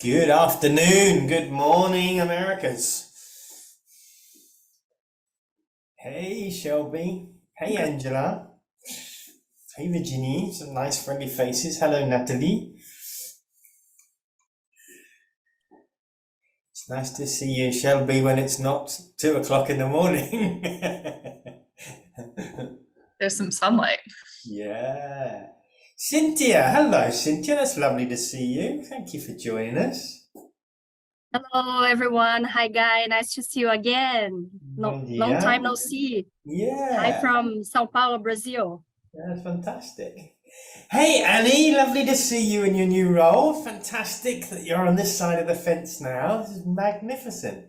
Good afternoon, good morning, Americas. Hey, Shelby. Hey, Angela. Hey, Virginie. Some nice friendly faces. Hello, Natalie. It's nice to see you, Shelby, when it's not 2 o'clock in the morning. There's some sunlight. Yeah. Cynthia. Hello, Cynthia. That's lovely to see you. Thank you for joining us. Hello, everyone. Hi, Guy. Nice to see you again. Bom dia. Long time no see. Yeah. Hi from São Paulo, Brazil. That's fantastic. Hey, Annie, lovely to see you in your new role. Fantastic that you're on this side of the fence now. This is magnificent.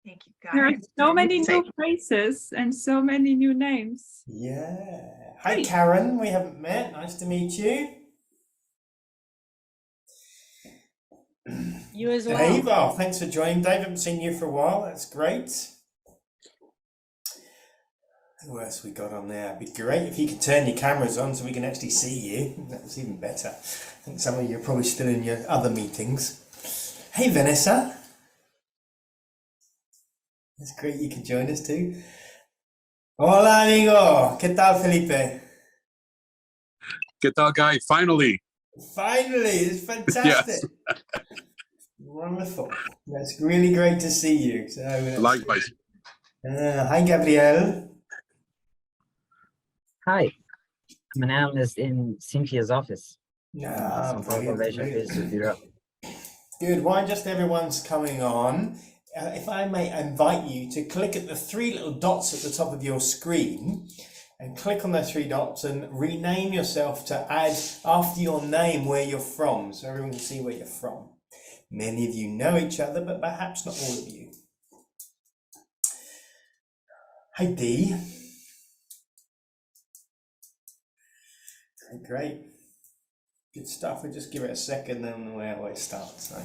Thank you, guys. There are so many new faces and so many new names. Yeah. Hi, Karen. We haven't met. Nice to meet you. You as well. Dave, oh, thanks for joining. Dave, haven't seen you for a while. That's great. Who else we got on there? It'd be great if you could turn your cameras on so we can actually see you. That's even better. I think some of you are probably still in your other meetings. Hey, Vanessa. It's great you can join us too. Hola, amigo. ¿Qué tal, Felipe? ¿Qué tal, Guy? Finally. Finally, it's fantastic. Yes. Wonderful. That's really great to see you. So, likewise. Hi, Gabriel. Hi, my name is in Cynthia's office. Good. While just everyone's coming on, if I may invite you to click at the 3 little dots at the top of your screen and click on those 3 dots and rename yourself to add after your name where you're from, so everyone can see where you're from. Many of you know each other, but perhaps not all of you. Hi, Dee. Great. Good stuff. We'll just give it a second, then we always start. So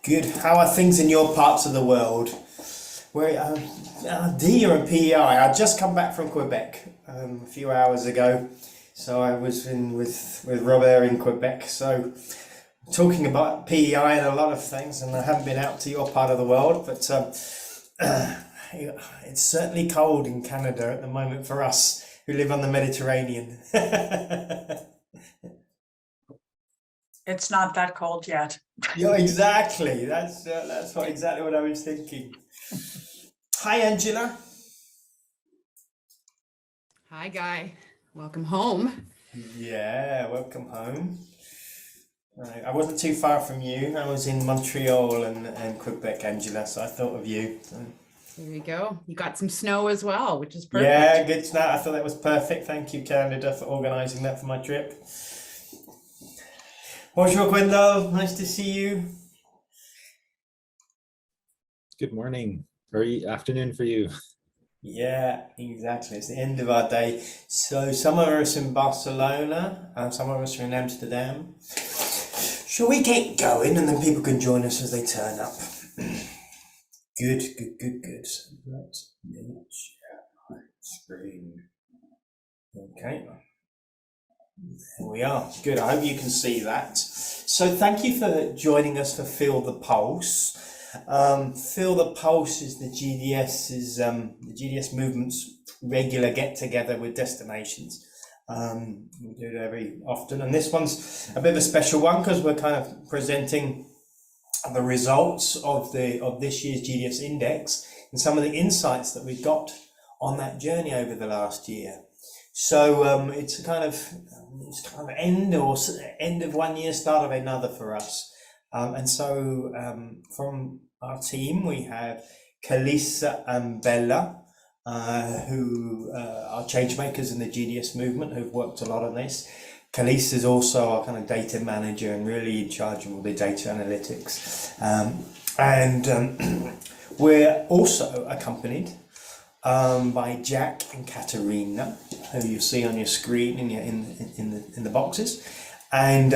good. How are things in your parts of the world? Where Dee, you're in PEI. I just come back from Quebec a few hours ago. So I was in with Robert in Quebec. So talking about PEI and a lot of things, and I haven't been out to your part of the world, but it's certainly cold in Canada at the moment for us who live on the Mediterranean. It's not that cold yet. Yeah, exactly. That's exactly what I was thinking. Hi, Angela. Hi, Guy. Welcome home. Yeah, welcome home. I wasn't too far from you. I was in Montreal and Quebec, Angela, so I thought of you. So. There you go. You got some snow as well, which is perfect. Yeah, good snow. I thought that was perfect. Thank you, Canada, for organising that for my trip. Bonjour, Gwendal. Nice to see you. Good morning, or afternoon for you. Yeah, exactly. It's the end of our day. So some of us in Barcelona and some of us are in Amsterdam. Shall we get going and then people can join us as they turn up? Good. Let's share my screen. Okay. There we are. Good. I hope you can see that. So thank you for joining us for Feel the Pulse. Feel the Pulse is the GDS-Movement's regular get-together with destinations. We do it very often, and this one's a bit of a special one because we're kind of presenting the results of this year's GDS Index and some of the insights that we got on that journey over the last year. So it's kind of end of one year, start of another for us. And so from our team, we have Kalisa and Bella, who are change makers in the GDS movement, who've worked a lot on this. Kalisa is also our kind of data manager and really in charge of all the data analytics. We're also accompanied by Jack and Katerina, who you see on your screen in the boxes, and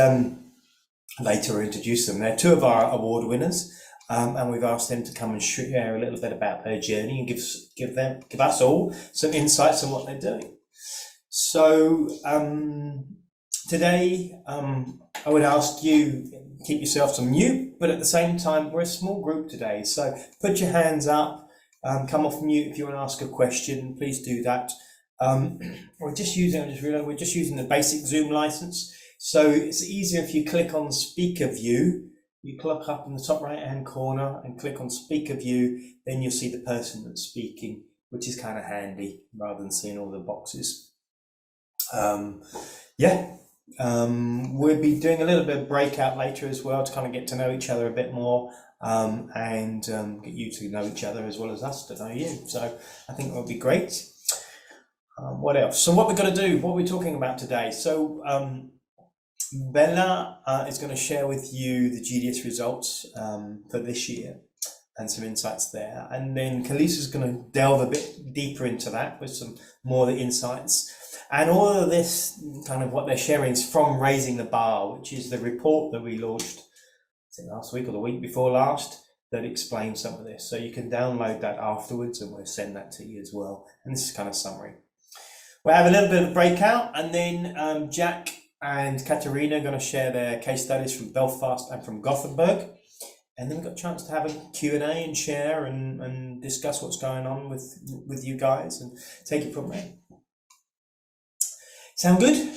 later we'll introduce them. They're 2 of our award winners, and we've asked them to come and share a little bit about their journey and give us all some insights on what they're doing. So Today, I would ask you, keep yourselves on mute, but at the same time, we're a small group today. So put your hands up, come off mute if you want to ask a question, please do that. We're just using, I just realized we're just using the basic Zoom license. So it's easier if you click on speaker view, you click up in the top right hand corner and click on speaker view, then you'll see the person that's speaking, which is kind of handy rather than seeing all the boxes. We'll be doing a little bit of breakout later as well to kind of get to know each other a bit more and get you to know each other as well as us to know you. So I think that'll be great. What else? So what we're going to do, what we're talking about today. So Bella is going to share with you the GDS results for this year and some insights there. And then Kalisa's going to delve a bit deeper into that with some more of the insights. And all of this, kind of what they're sharing, is from Raising the Bar, which is the report that we launched last week or the week before last that explains some of this. So you can download that afterwards and we'll send that to you as well. And this is kind of summary. We'll have a little bit of breakout, and then Jack and Katarina are going to share their case studies from Belfast and from Gothenburg. And then we've got a chance to have a Q&A and share and discuss what's going on with you guys and take it from there. Sound good?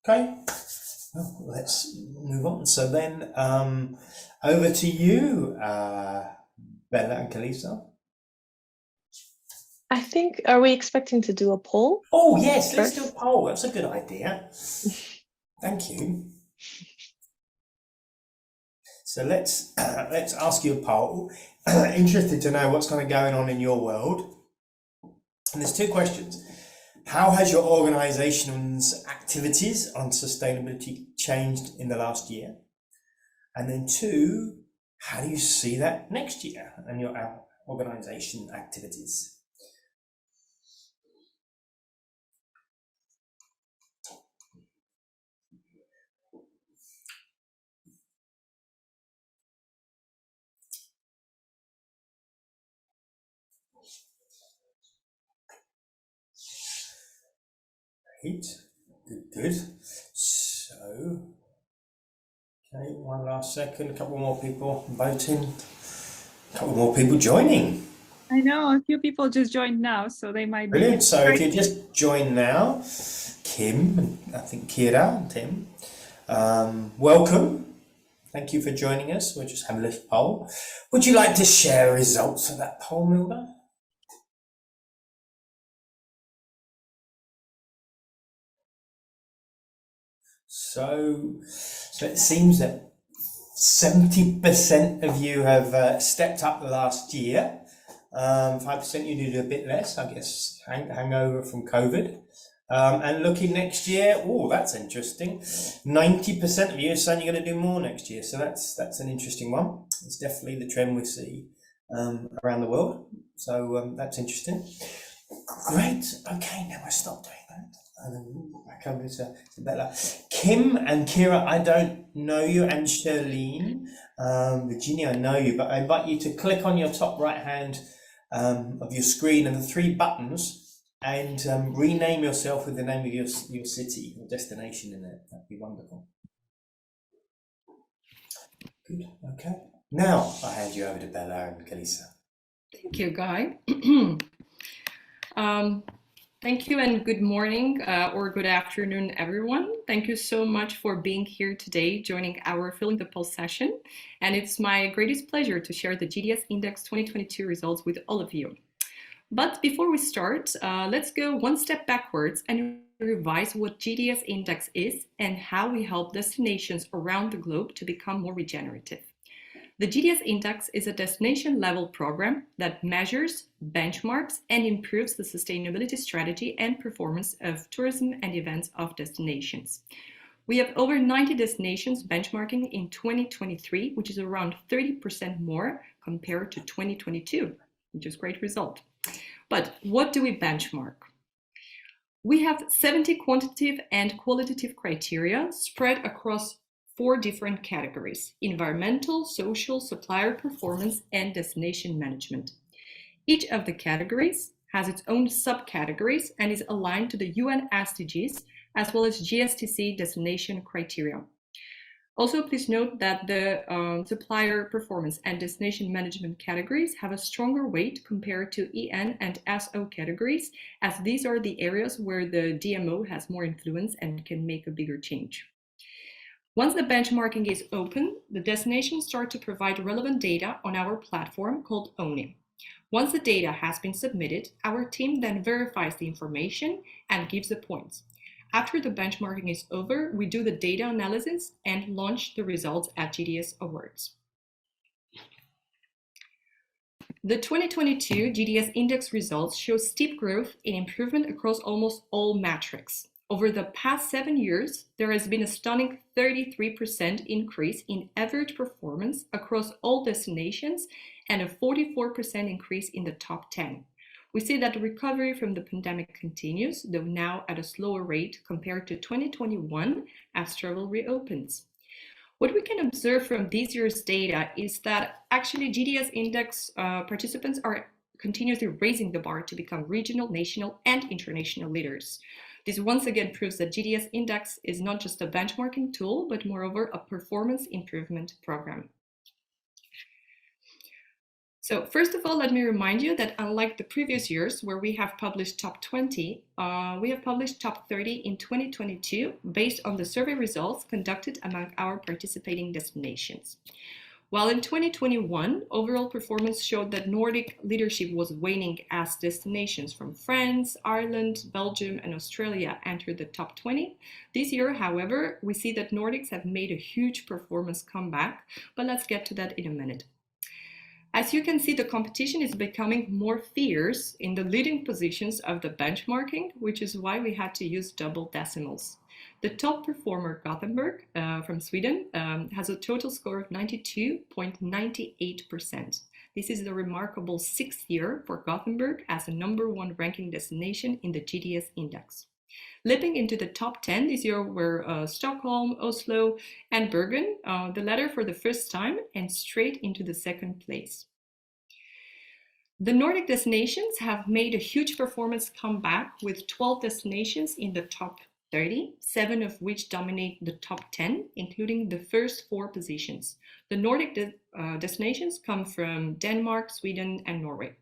Okay. Well, let's move on. So then over to you, Bella and Kalisa. I think, are we expecting to do a poll? Oh, yes, let's do a poll. That's a good idea. Thank you. So let's ask you a poll. Interested to know what's kind of going on in your world. And there's two questions. How has your organization's activities on sustainability changed in the last year? And then two, how do you see that next year and your organization activities? Great, good. So, okay, one last second, a couple more people voting, a couple more people joining. I know a few people just joined now, so they might be. Brilliant, so if you just join now, Kim, and I think Kira and Tim, welcome. Thank you for joining us. We'll just have a little poll. Would you like to share results of that poll, Milda? So it seems that 70% of you have stepped up the last year. 5% you did a bit less, I guess, hangover from COVID. And looking next year, oh, that's interesting. 90% of you are saying you're going to do more next year. So that's an interesting one. It's definitely the trend we see around the world. So that's interesting. Great. Okay, now I stop doing that. And then back over to Bella. Kim and Kira, I don't know you, and Charlene, Virginia, I know you, but I invite you to click on your top right hand of your screen and the three buttons and rename yourself with the name of your city or destination in it. That'd be wonderful. Good. Okay. Now I hand you over to Bella and Kalisa. Thank you, Guy. Thank you and good morning or good afternoon, everyone. Thank you so much for being here today, joining our Filling the Pulse session. And it's my greatest pleasure to share the GDS-Index 2022 results with all of you. But before we start, let's go one step backwards and revise what GDS-Index is and how we help destinations around the globe to become more regenerative. The GDS-Index is a destination-level program that measures, benchmarks, and improves the sustainability strategy and performance of tourism and events of destinations. We have over 90 destinations benchmarking in 2023, which is around 30% more compared to 2022, which is a great result. But what do we benchmark? We have 70 quantitative and qualitative criteria spread across 4 different categories: environmental, social, supplier performance, and destination management. Each of the categories has its own subcategories and is aligned to the UN SDGs as well as GSTC destination criteria. Also, please note that the supplier performance and destination management categories have a stronger weight compared to EN and SO categories, as these are the areas where the DMO has more influence and can make a bigger change. Once the benchmarking is open, the destinations start to provide relevant data on our platform called ONE. Once the data has been submitted, our team then verifies the information and gives the points. After the benchmarking is over, we do the data analysis and launch the results at GDS-Awards. The 2022 GDS-Index results show steep growth in improvement across almost all metrics. Over the past 7 years, there has been a stunning 33% increase in average performance across all destinations and a 44% increase in the top 10. We see that the recovery from the pandemic continues, though now at a slower rate compared to 2021 as travel reopens. What we can observe from this year's data is that actually GDS-Index participants are continuously raising the bar to become regional, national, and international leaders. This once again proves that GDS-Index is not just a benchmarking tool, but moreover a performance improvement program. So first of all, let me remind you that unlike the previous years where we have published top 20, we have published top 30 in 2022 based on the survey results conducted among our participating destinations. While in 2021, overall performance showed that Nordic leadership was waning as destinations from France, Ireland, Belgium, and Australia entered the top 20. This year, however, we see that Nordics have made a huge performance comeback, but let's get to that in a minute. As you can see, the competition is becoming more fierce in the leading positions of the benchmarking, which is why we had to use double decimals. The top performer, Gothenburg, from Sweden, has a total score of 92.98%. This is the remarkable 6th year for Gothenburg as the #1 ranking destination in the GDS Index. Leaping into the top 10 this year were Stockholm, Oslo, and Bergen, the latter for the first time, and straight into the 2nd place. The Nordic destinations have made a huge performance comeback with 12 destinations in the top 30, 7 of which dominate the top 10, including the first 4 positions. The Nordic destinations come from Denmark, Sweden, and Norway.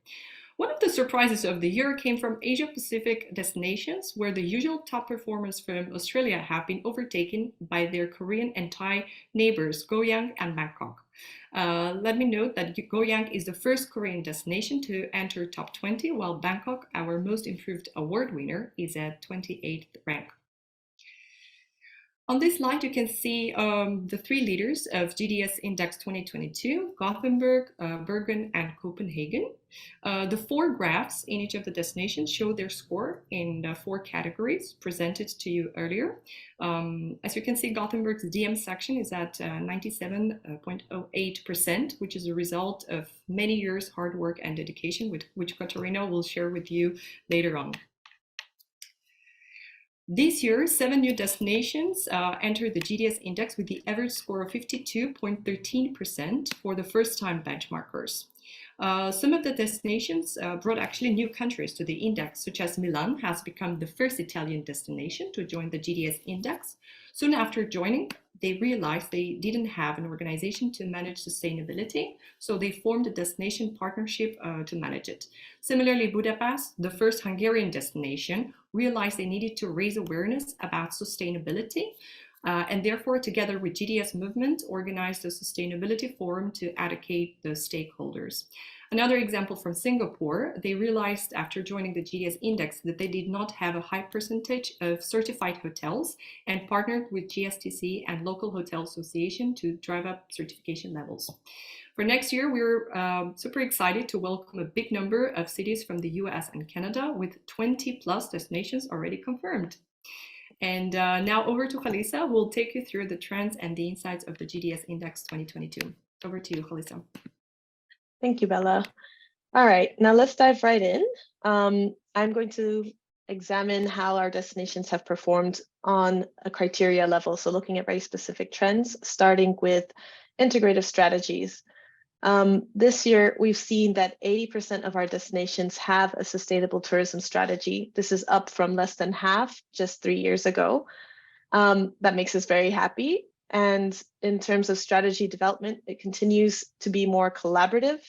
One of the surprises of the year came from Asia-Pacific destinations, where the usual top performers from Australia have been overtaken by their Korean and Thai neighbors, Goyang and Bangkok. Let me note that Goyang is the first Korean destination to enter top 20, while Bangkok, our most improved award winner, is at 28th rank. On this slide, you can see the 3 leaders of GDS Index 2022, Gothenburg, Bergen, and Copenhagen. The 4 graphs in each of the destinations show their score in the 4 categories presented to you earlier. As you can see, Gothenburg's DM section is at 97.08%, which is a result of many years' hard work and dedication, which Katarina will share with you later on. This year, 7 new destinations entered the GDS Index with the average score of 52.13% for the first-time benchmarkers. Some of the destinations brought actually new countries to the index, such as Milan has become the first Italian destination to join the GDS Index. Soon after joining, they realized they didn't have an organization to manage sustainability, so they formed a destination partnership to manage it. Similarly, Budapest, the first Hungarian destination, realized they needed to raise awareness about sustainability, and therefore, together with GDS-Movement, organized a sustainability forum to educate the stakeholders. Another example from Singapore, they realized after joining the GDS Index that they did not have a high percentage of certified hotels and partnered with GSTC and local hotel association to drive up certification levels. For next year, we're super excited to welcome a big number of cities from the US and Canada with 20+ destinations already confirmed. And now over to Khalisa, who will take you through the trends and the insights of the GDS Index 2022. Over to you, Khalisa. Thank you, Bella. All right, now let's dive right in. I'm going to examine how our destinations have performed on a criteria level. So looking at very specific trends, starting with integrative strategies. This year, we've seen that 80% of our destinations have a sustainable tourism strategy. This is up from less than half just 3 years ago. That makes us very happy. And in terms of strategy development, it continues to be more collaborative,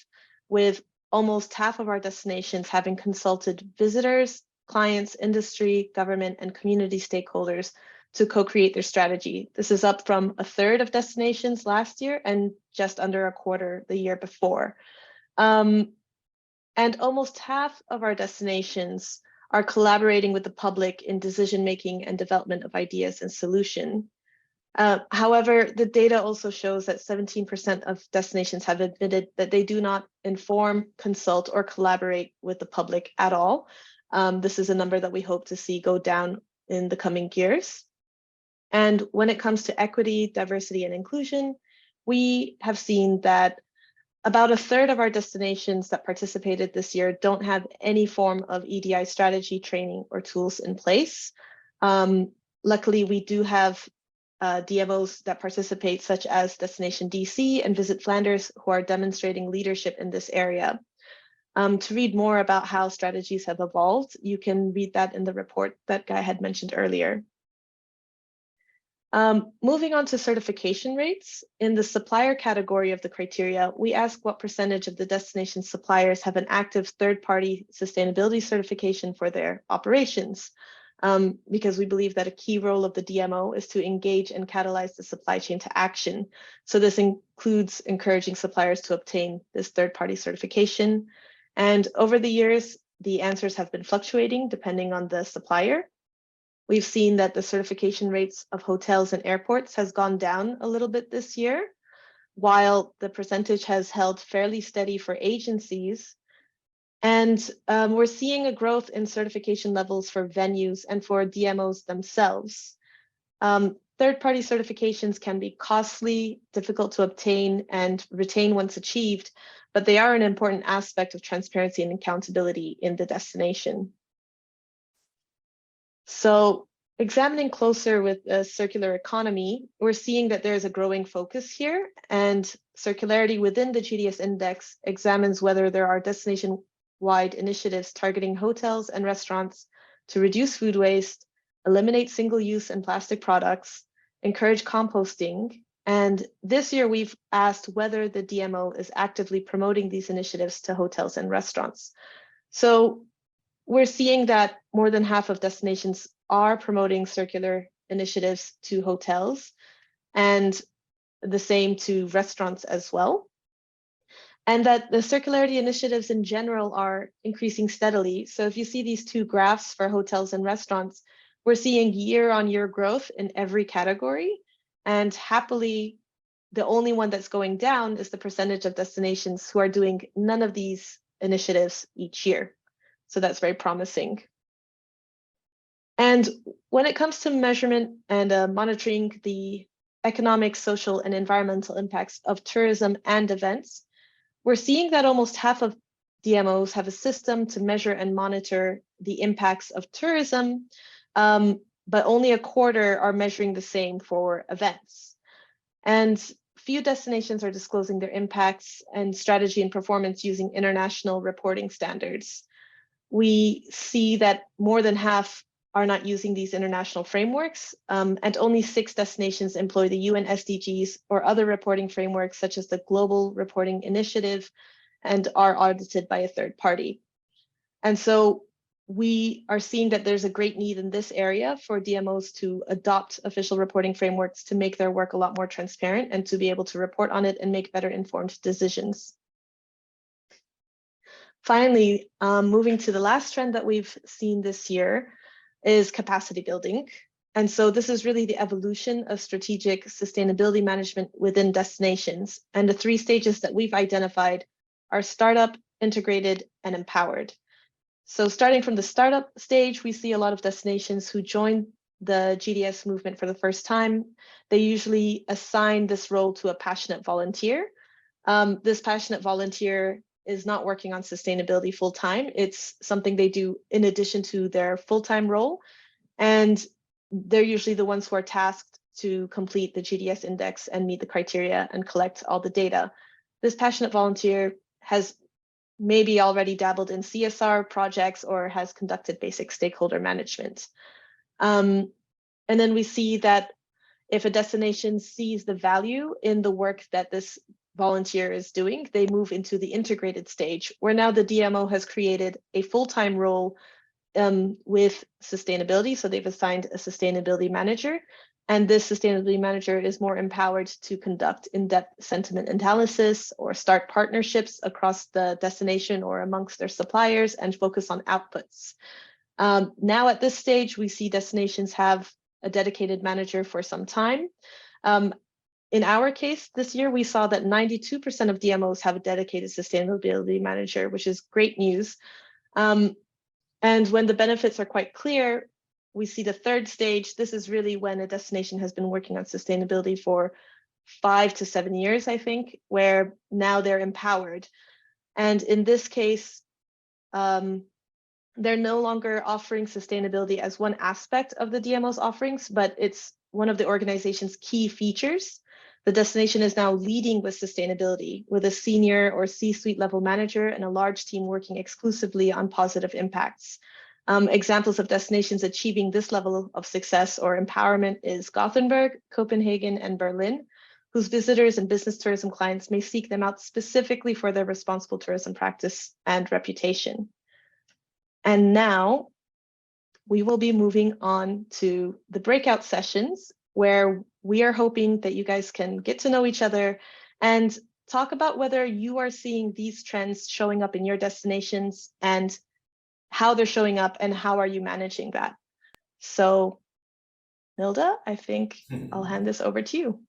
with almost half of our destinations having consulted visitors, clients, industry, government, and community stakeholders to co-create their strategy. This is up from a third of destinations last year and just under a quarter the year before. And almost half of our destinations are collaborating with the public in decision-making and development of ideas and solution. However, the data also shows that 17% of destinations have admitted that they do not inform, consult, or collaborate with the public at all. This is a number that we hope to see go down in the coming years. And when it comes to equity, diversity, and inclusion, we have seen that about a third of our destinations that participated this year don't have any form of EDI strategy training or tools in place. Luckily, we do have DMOs that participate, such as Destination DC and Visit Flanders, who are demonstrating leadership in this area. To read more about how strategies have evolved, you can read that in the report that Guy had mentioned earlier. Moving on to certification rates, in the supplier category of the criteria, we ask what percentage of the destination suppliers have an active third-party sustainability certification for their operations. Because we believe that a key role of the DMO is to engage and catalyze the supply chain to action. So this includes encouraging suppliers to obtain this third-party certification. And over the years, the answers have been fluctuating depending on the supplier. We've seen that the certification rates of hotels and airports has gone down a little bit this year, while the percentage has held fairly steady for agencies. And we're seeing a growth in certification levels for venues and for DMOs themselves. Third-party certifications can be costly, difficult to obtain, and retain once achieved, but they are an important aspect of transparency and accountability in the destination. So, examining closer with the circular economy, we're seeing that there's a growing focus here, and circularity within the GDS index examines whether there are destination-wide initiatives targeting hotels and restaurants to reduce food waste, eliminate single-use and plastic products, encourage composting. And this year, we've asked whether the DMO is actively promoting these initiatives to hotels and restaurants. So we're seeing that more than half of destinations are promoting circular initiatives to hotels, and the same to restaurants as well. And that the circularity initiatives in general are increasing steadily. So if you see these two graphs for hotels and restaurants, we're seeing year-on-year growth in every category. And happily, the only one that's going down is the percentage of destinations who are doing none of these initiatives each year. So that's very promising. And when it comes to measurement and monitoring the economic, social, and environmental impacts of tourism and events, we're seeing that almost half of DMOs have a system to measure and monitor the impacts of tourism, but only a quarter are measuring the same for events. And few destinations are disclosing their impacts and strategy and performance using international reporting standards. We see that more than half are not using these international frameworks, and only 6 destinations employ the UN SDGs or other reporting frameworks such as the Global Reporting Initiative and are audited by a third party. And so we are seeing that there's a great need in this area for DMOs to adopt official reporting frameworks to make their work a lot more transparent and to be able to report on it and make better informed decisions. Finally, moving to the last trend that we've seen this year is capacity building. And so this is really the evolution of strategic sustainability management within destinations. And the 3 stages that we've identified are startup, integrated, and empowered. So starting from the startup stage, we see a lot of destinations who join the GDS movement for the first time. They usually assign this role to a passionate volunteer. This passionate volunteer is not working on sustainability full-time. It's something they do in addition to their full-time role. And they're usually the ones who are tasked to complete the GDS index and meet the criteria and collect all the data. this passionate volunteer has maybe already dabbled in CSR projects or has conducted basic stakeholder management. And then we see that if a destination sees the value in the work that this volunteer is doing, they move into the integrated stage, where now the DMO has created a full-time role with sustainability. So they've assigned a sustainability manager, and this sustainability manager is more empowered to conduct in-depth sentiment analysis or start partnerships across the destination or amongst their suppliers and focus on outputs. Now at this stage, we see destinations have a dedicated manager for some time. In our case this year, we saw that 92% of DMOs have a dedicated sustainability manager, which is great news. And when the benefits are quite clear, we see the third stage. This is really when a destination has been working on sustainability for 5 to 7 years, I think, where now they're empowered. And in this case, they're no longer offering sustainability as one aspect of the DMO's offerings, but it's one of the organization's key features. The destination is now leading with sustainability, with a senior or C-suite level manager and a large team working exclusively on positive impacts. Examples of destinations achieving this level of success or empowerment is Gothenburg, Copenhagen, and Berlin, whose visitors and business tourism clients may seek them out specifically for their responsible tourism practice and reputation. And now we will be moving on to the breakout sessions, where we are hoping that you guys can get to know each other and talk about whether you are seeing these trends showing up in your destinations and how they're showing up and how are you managing that. So Milda, I think I'll hand this over to you.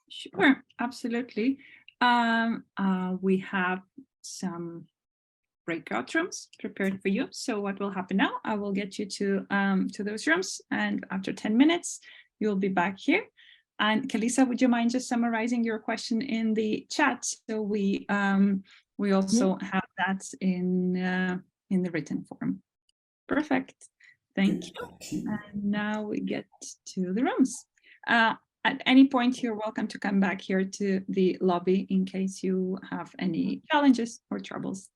Sure, absolutely. We have some breakout rooms prepared for you. So what will happen now? I will get you to those rooms, and after 10 minutes, you'll be back here. And Kalisa, would you mind just summarizing your question in the chat? So we also have that in the written form. Perfect. Thank you. And now we get to the rooms. At any point, you're welcome to come back here to the lobby in case you have any challenges or troubles.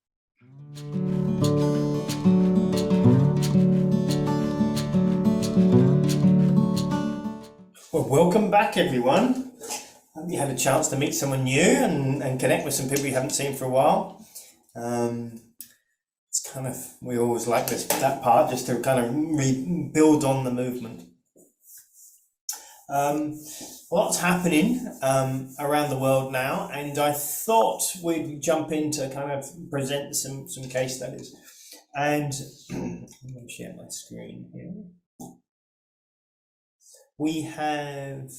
Well, welcome back, everyone. Hope you had a chance to meet someone new and connect with some people you haven't seen for a while. It's kind of, we always like that part, just to kind of rebuild on the movement. Lots happening around the world now, and I thought we'd jump in to kind of present some case studies. And I'm going to share my screen here. We have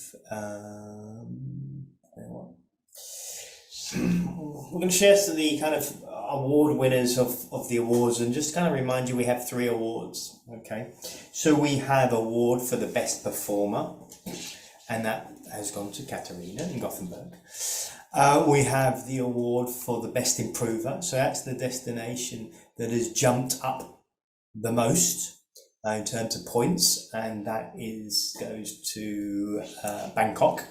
we're going to share some of the kind of award winners of the awards, and just kind of remind you we have 3 awards. Okay, so we have award for the best performer, and that has gone to Katarina in Gothenburg. We have the award for the best improver, so that's the destination that has jumped up the most in terms of points, and that goes to Bangkok.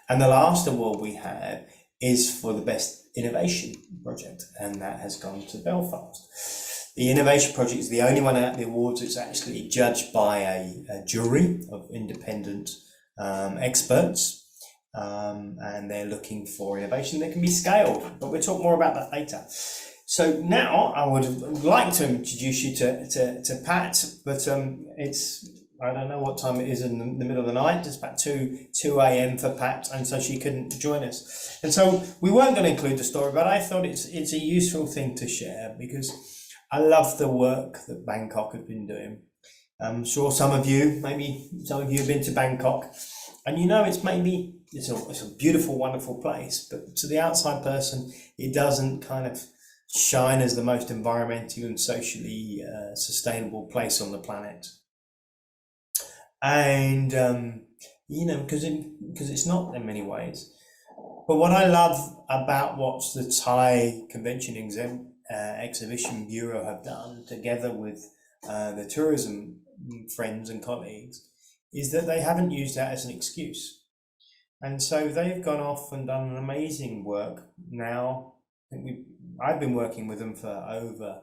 And the last award we have is for the best innovation project, and that has gone to Belfast. The innovation project is the only one out of the awards that's actually judged by a jury of independent experts, and they're looking for innovation that can be scaled, but we'll talk more about that later. So now I would like to introduce you to Pat, but it's, I don't know what time it is in the middle of the night. It's about 2 a.m. for Pat, and so she couldn't join us. And so we weren't going to include the story, but I thought it's a useful thing to share because I love the work that Bangkok has been doing. I'm sure maybe some of you have been to Bangkok, and you know it's a beautiful, wonderful place, but to the outside person, it doesn't kind of shine as the most environmentally and socially sustainable place on the planet. And because it's not in many ways. But what I love about what the Thai Convention Exhibition Bureau have done together with the tourism friends and colleagues is that they haven't used that as an excuse. And so they've gone off and done an amazing work. Now, I've been working with them for over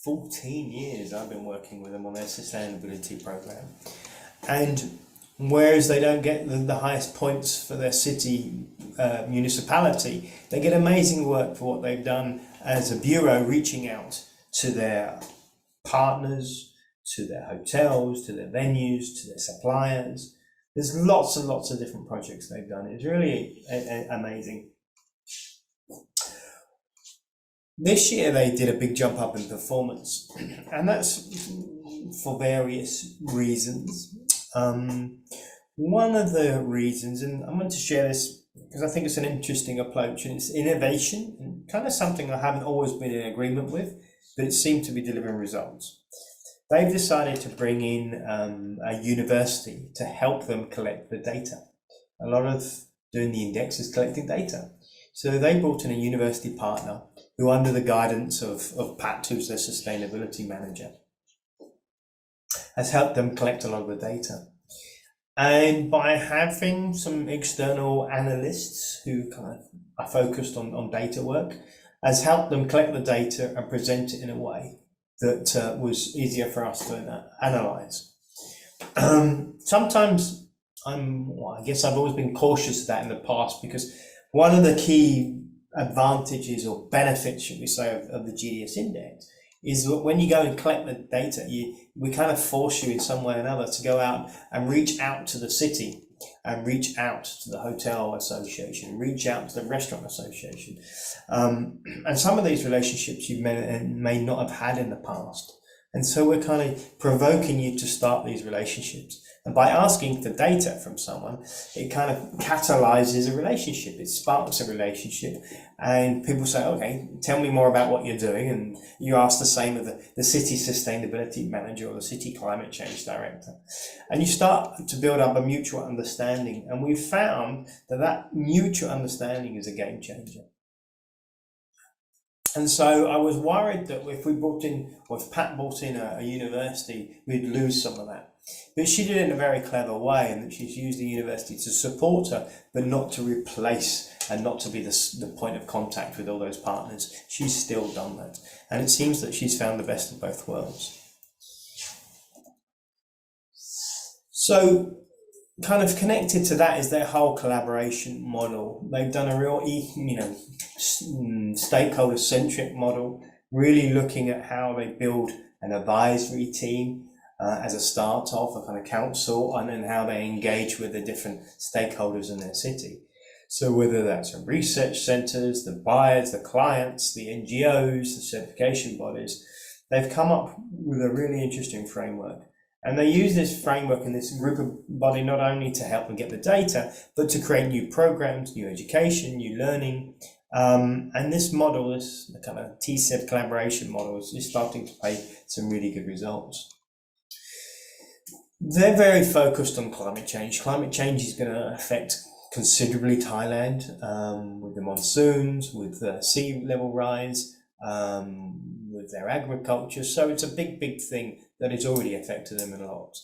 14 years. I've been working with them on their sustainability program. And whereas they don't get the highest points for their city municipality, they get amazing work for what they've done as a bureau, reaching out to their partners, to their hotels, to their venues, to their suppliers. There's lots and lots of different projects they've done. It's really amazing. This year they did a big jump up in performance, and that's for various reasons. One of the reasons, and I'm going to share this because I think it's an interesting approach, and it's innovation, and kind of something I haven't always been in agreement with, but it seemed to be delivering results. They've decided to bring in a university to help them collect the data. A lot of doing the index is collecting data. So they brought in a university partner who, under the guidance of Pat, who's their sustainability manager, has helped them collect a lot of the data. And by having some external analysts who kind of are focused on data work, has helped them collect the data and present it in a way that was easier for us to analyze. Sometimes I guess I've always been cautious of that in the past, because one of the key advantages or benefits, should we say, of the GDS index is that when you go and collect the data, we kind of force you in some way or another to go out and reach out to the city, and reach out to the hotel association, reach out to the restaurant association. And some of these relationships you may not have had in the past. And so we're kind of provoking you to start these relationships. And by asking for data from someone, it kind of catalyzes a relationship, it sparks a relationship, and people say, okay, tell me more about what you're doing. And you ask the same of the city sustainability manager or the city climate change director. And you start to build up a mutual understanding. And we've found that mutual understanding is a game changer. And so I was worried that if we brought in, or if Pat brought in a university, we'd lose some of that. But she did it in a very clever way, and that she's used the university to support her, but not to replace and not to be the point of contact with all those partners. She's still done that. And it seems that she's found the best of both worlds. So kind of connected to that is their whole collaboration model. They've done a real, stakeholder-centric model, really looking at how they build an advisory team as a start of a kind of council, and then how they engage with the different stakeholders in their city. So whether that's the research centres, the buyers, the clients, the NGOs, the certification bodies, they've come up with a really interesting framework. And they use this framework and this group of body not only to help them get the data, but to create new programs, new education, new learning. And this model, this kind of TCEB collaboration model, is starting to pay some really good results. They're very focused on climate change. Climate change is going to affect considerably Thailand, with the monsoons, with the sea level rise, with their agriculture. So it's a big, big thing that has already affected them a lot.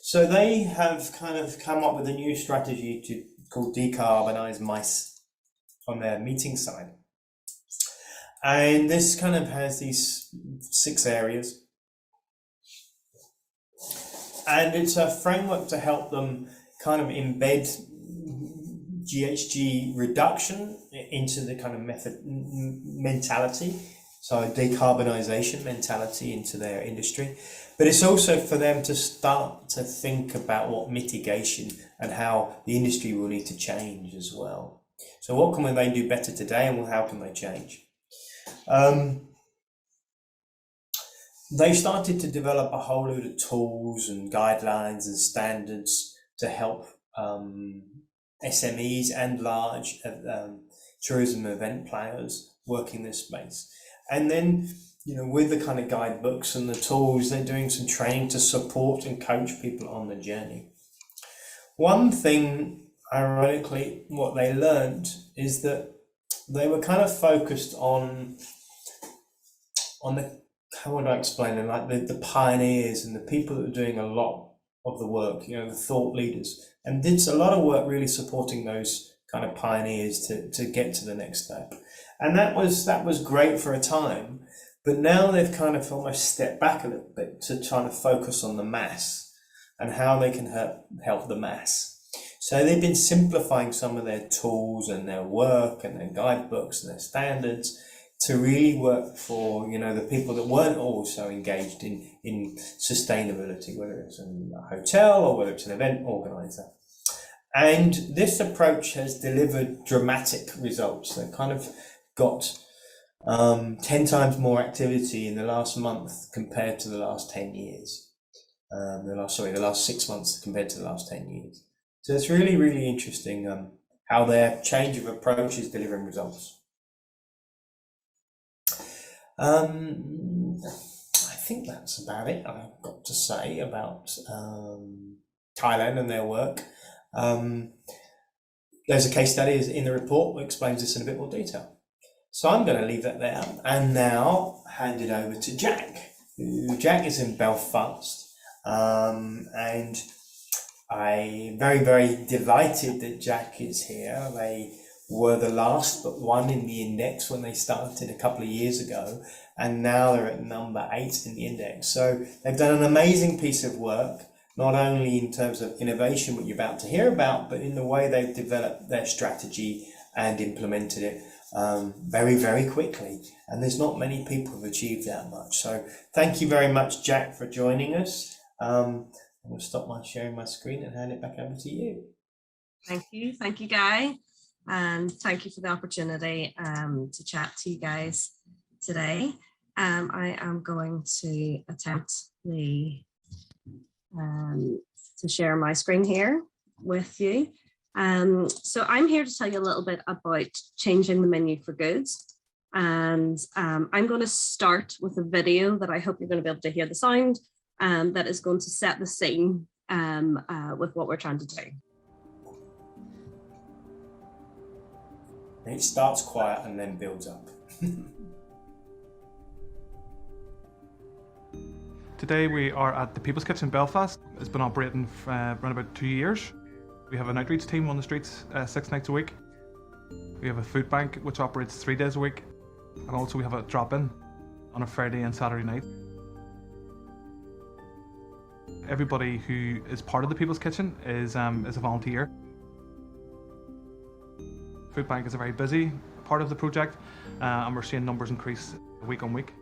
So they have kind of come up with a new strategy called Decarbonize MICE on their meeting side. And this kind of has these 6 areas. And it's a framework to help them kind of embed GHG reduction into the kind of mentality, so decarbonisation mentality into their industry. But it's also for them to start to think about what mitigation and how the industry will need to change as well. So what can they do better today, and how can they change? They started to develop a whole load of tools and guidelines and standards to help SMEs and large tourism event players work in this space. And then, with the kind of guidebooks and the tools, they're doing some training to support and coach people on the journey. One thing, ironically, what they learned is that they were kind of focused on the, how would I explain it, like the pioneers and the people that are doing a lot of the work, the thought leaders, and did a lot of work really supporting those kind of pioneers to get to the next step. And that was great for a time, but now they've kind of almost stepped back a little bit to try to focus on the mass and how they can help the mass. So they've been simplifying some of their tools and their work and their guidebooks and their standards to really work for, the people that weren't also engaged in sustainability, whether it's in a hotel or whether it's an event organizer. And this approach has delivered dramatic results. They've kind of got 10 times more activity in the last month compared to the last 10 years. The last 6 months compared to the last 10 years. So it's really, really interesting how their change of approach is delivering results. I think that's about it I've got to say about Thailand and their work. There's a case study in the report that explains this in a bit more detail. So I'm going to leave that there and now hand it over to Jack. Jack is in Belfast, and I'm very, very delighted that Jack is here. They were the last but one in the index when they started a couple of years ago, and now they're at number 8 in the index. So they've done an amazing piece of work, not only in terms of innovation, what you're about to hear about, but in the way they've developed their strategy and implemented it very, very quickly. And there's not many people who've achieved that much. So thank you very much, Jack, for joining us. I'm going to stop sharing my screen and hand it back over to you. Thank you, Guy, and thank you for the opportunity to chat to you guys today. I am going to attempt to share my screen here with you. So I'm here to tell you a little bit about changing the menu for goods. And I'm going to start with a video that I hope you're going to be able to hear the sound, that is going to set the scene with what we're trying to do. It starts quiet and then builds up. Today we are at the People's Kitchen Belfast. It's been operating for around about 2 years. We have an outreach team on the streets 6 nights a week. We have a food bank which operates 3 days a week. And also we have a drop-in on a Friday and Saturday night. Everybody who is part of the People's Kitchen is a volunteer. Food bank is a very busy part of the project, and we're seeing numbers increase week on week.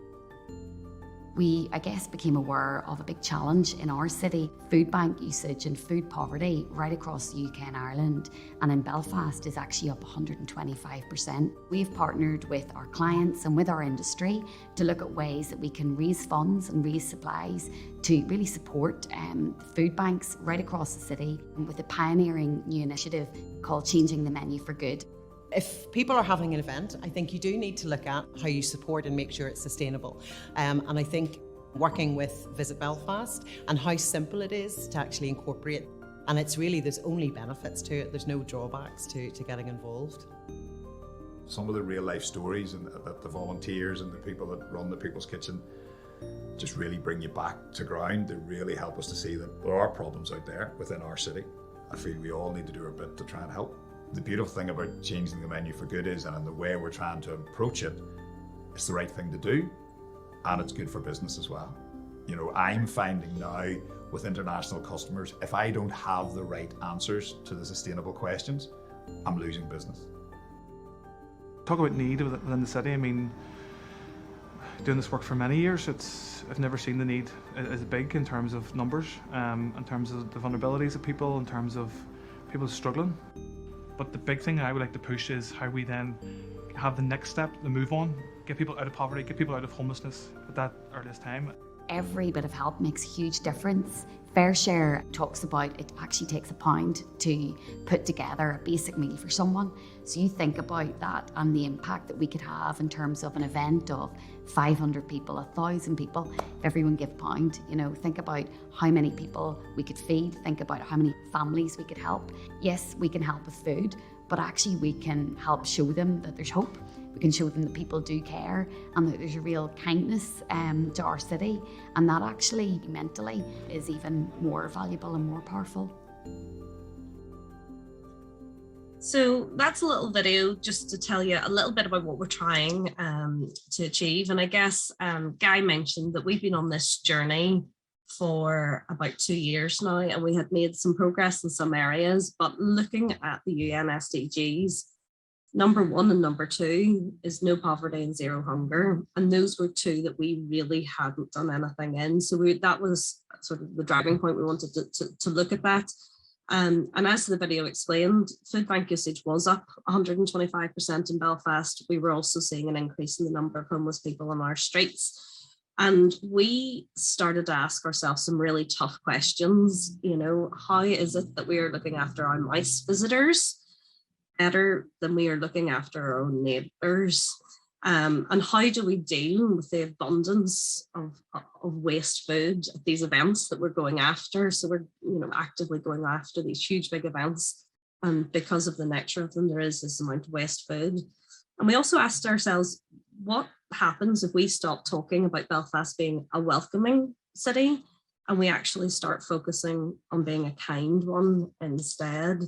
We, I guess, became aware of a big challenge in our city, food bank usage and food poverty right across the UK and Ireland, and in Belfast is actually up 125%. We've partnered with our clients and with our industry to look at ways that we can raise funds and raise supplies to really support food banks right across the city, and with a pioneering new initiative called Changing the Menu for Good. If people are having an event, I think you do need to look at how you support and make sure it's sustainable. And I think working with Visit Belfast and how simple it is to actually incorporate, and it's really, there's only benefits to it, there's no drawbacks to getting involved. Some of the real life stories and the volunteers and the people that run the People's Kitchen just really bring you back to ground. They really help us to see that there are problems out there within our city. I feel we all need to do our bit to try and help. The beautiful thing about changing the menu for good is, and in the way we're trying to approach it, it's the right thing to do, and it's good for business as well. You know, I'm finding now with international customers, if I don't have the right answers to the sustainable questions, I'm losing business. Talk about need within the city. I mean, doing this work for many years, I've never seen the need as big in terms of numbers, in terms of the vulnerabilities of people, in terms of people struggling. But the big thing I would like to push is how we then have the next step, the move on, get people out of poverty, get people out of homelessness at that earliest time. Every bit of help makes a huge difference. Fair Share talks about it actually takes £1 to put together a basic meal for someone. So you think about that and the impact that we could have in terms of an event of 500 people, 1,000 people, if everyone give £1, you know, think about how many people we could feed, think about how many families we could help. Yes, we can help with food, but actually we can help show them that there's hope. We can show them that people do care and that there's a real kindness to our city, and that actually mentally is even more valuable and more powerful. So that's a little video just to tell you a little bit about what we're trying to achieve. And I guess Guy mentioned that we've been on this journey for about 2 years now, and we had made some progress in some areas, but looking at the UN SDGs, number 1 and number 2 is no poverty and zero hunger. And those were 2 that we really hadn't done anything in. So that was sort of the driving point. We wanted to look at that. And as the video explained, food bank usage was up 125% in Belfast. We were also seeing an increase in the number of homeless people on our streets. And we started to ask ourselves some really tough questions. You know, how is it that we are looking after our mice visitors better than we are looking after our own neighbours? And how do we deal with the abundance of waste food at these events that we're going after? So we're, you know, actively going after these huge big events, and because of the nature of them, there is this amount of waste food. And we also asked ourselves, what happens if we stop talking about Belfast being a welcoming city and we actually start focusing on being a kind one instead?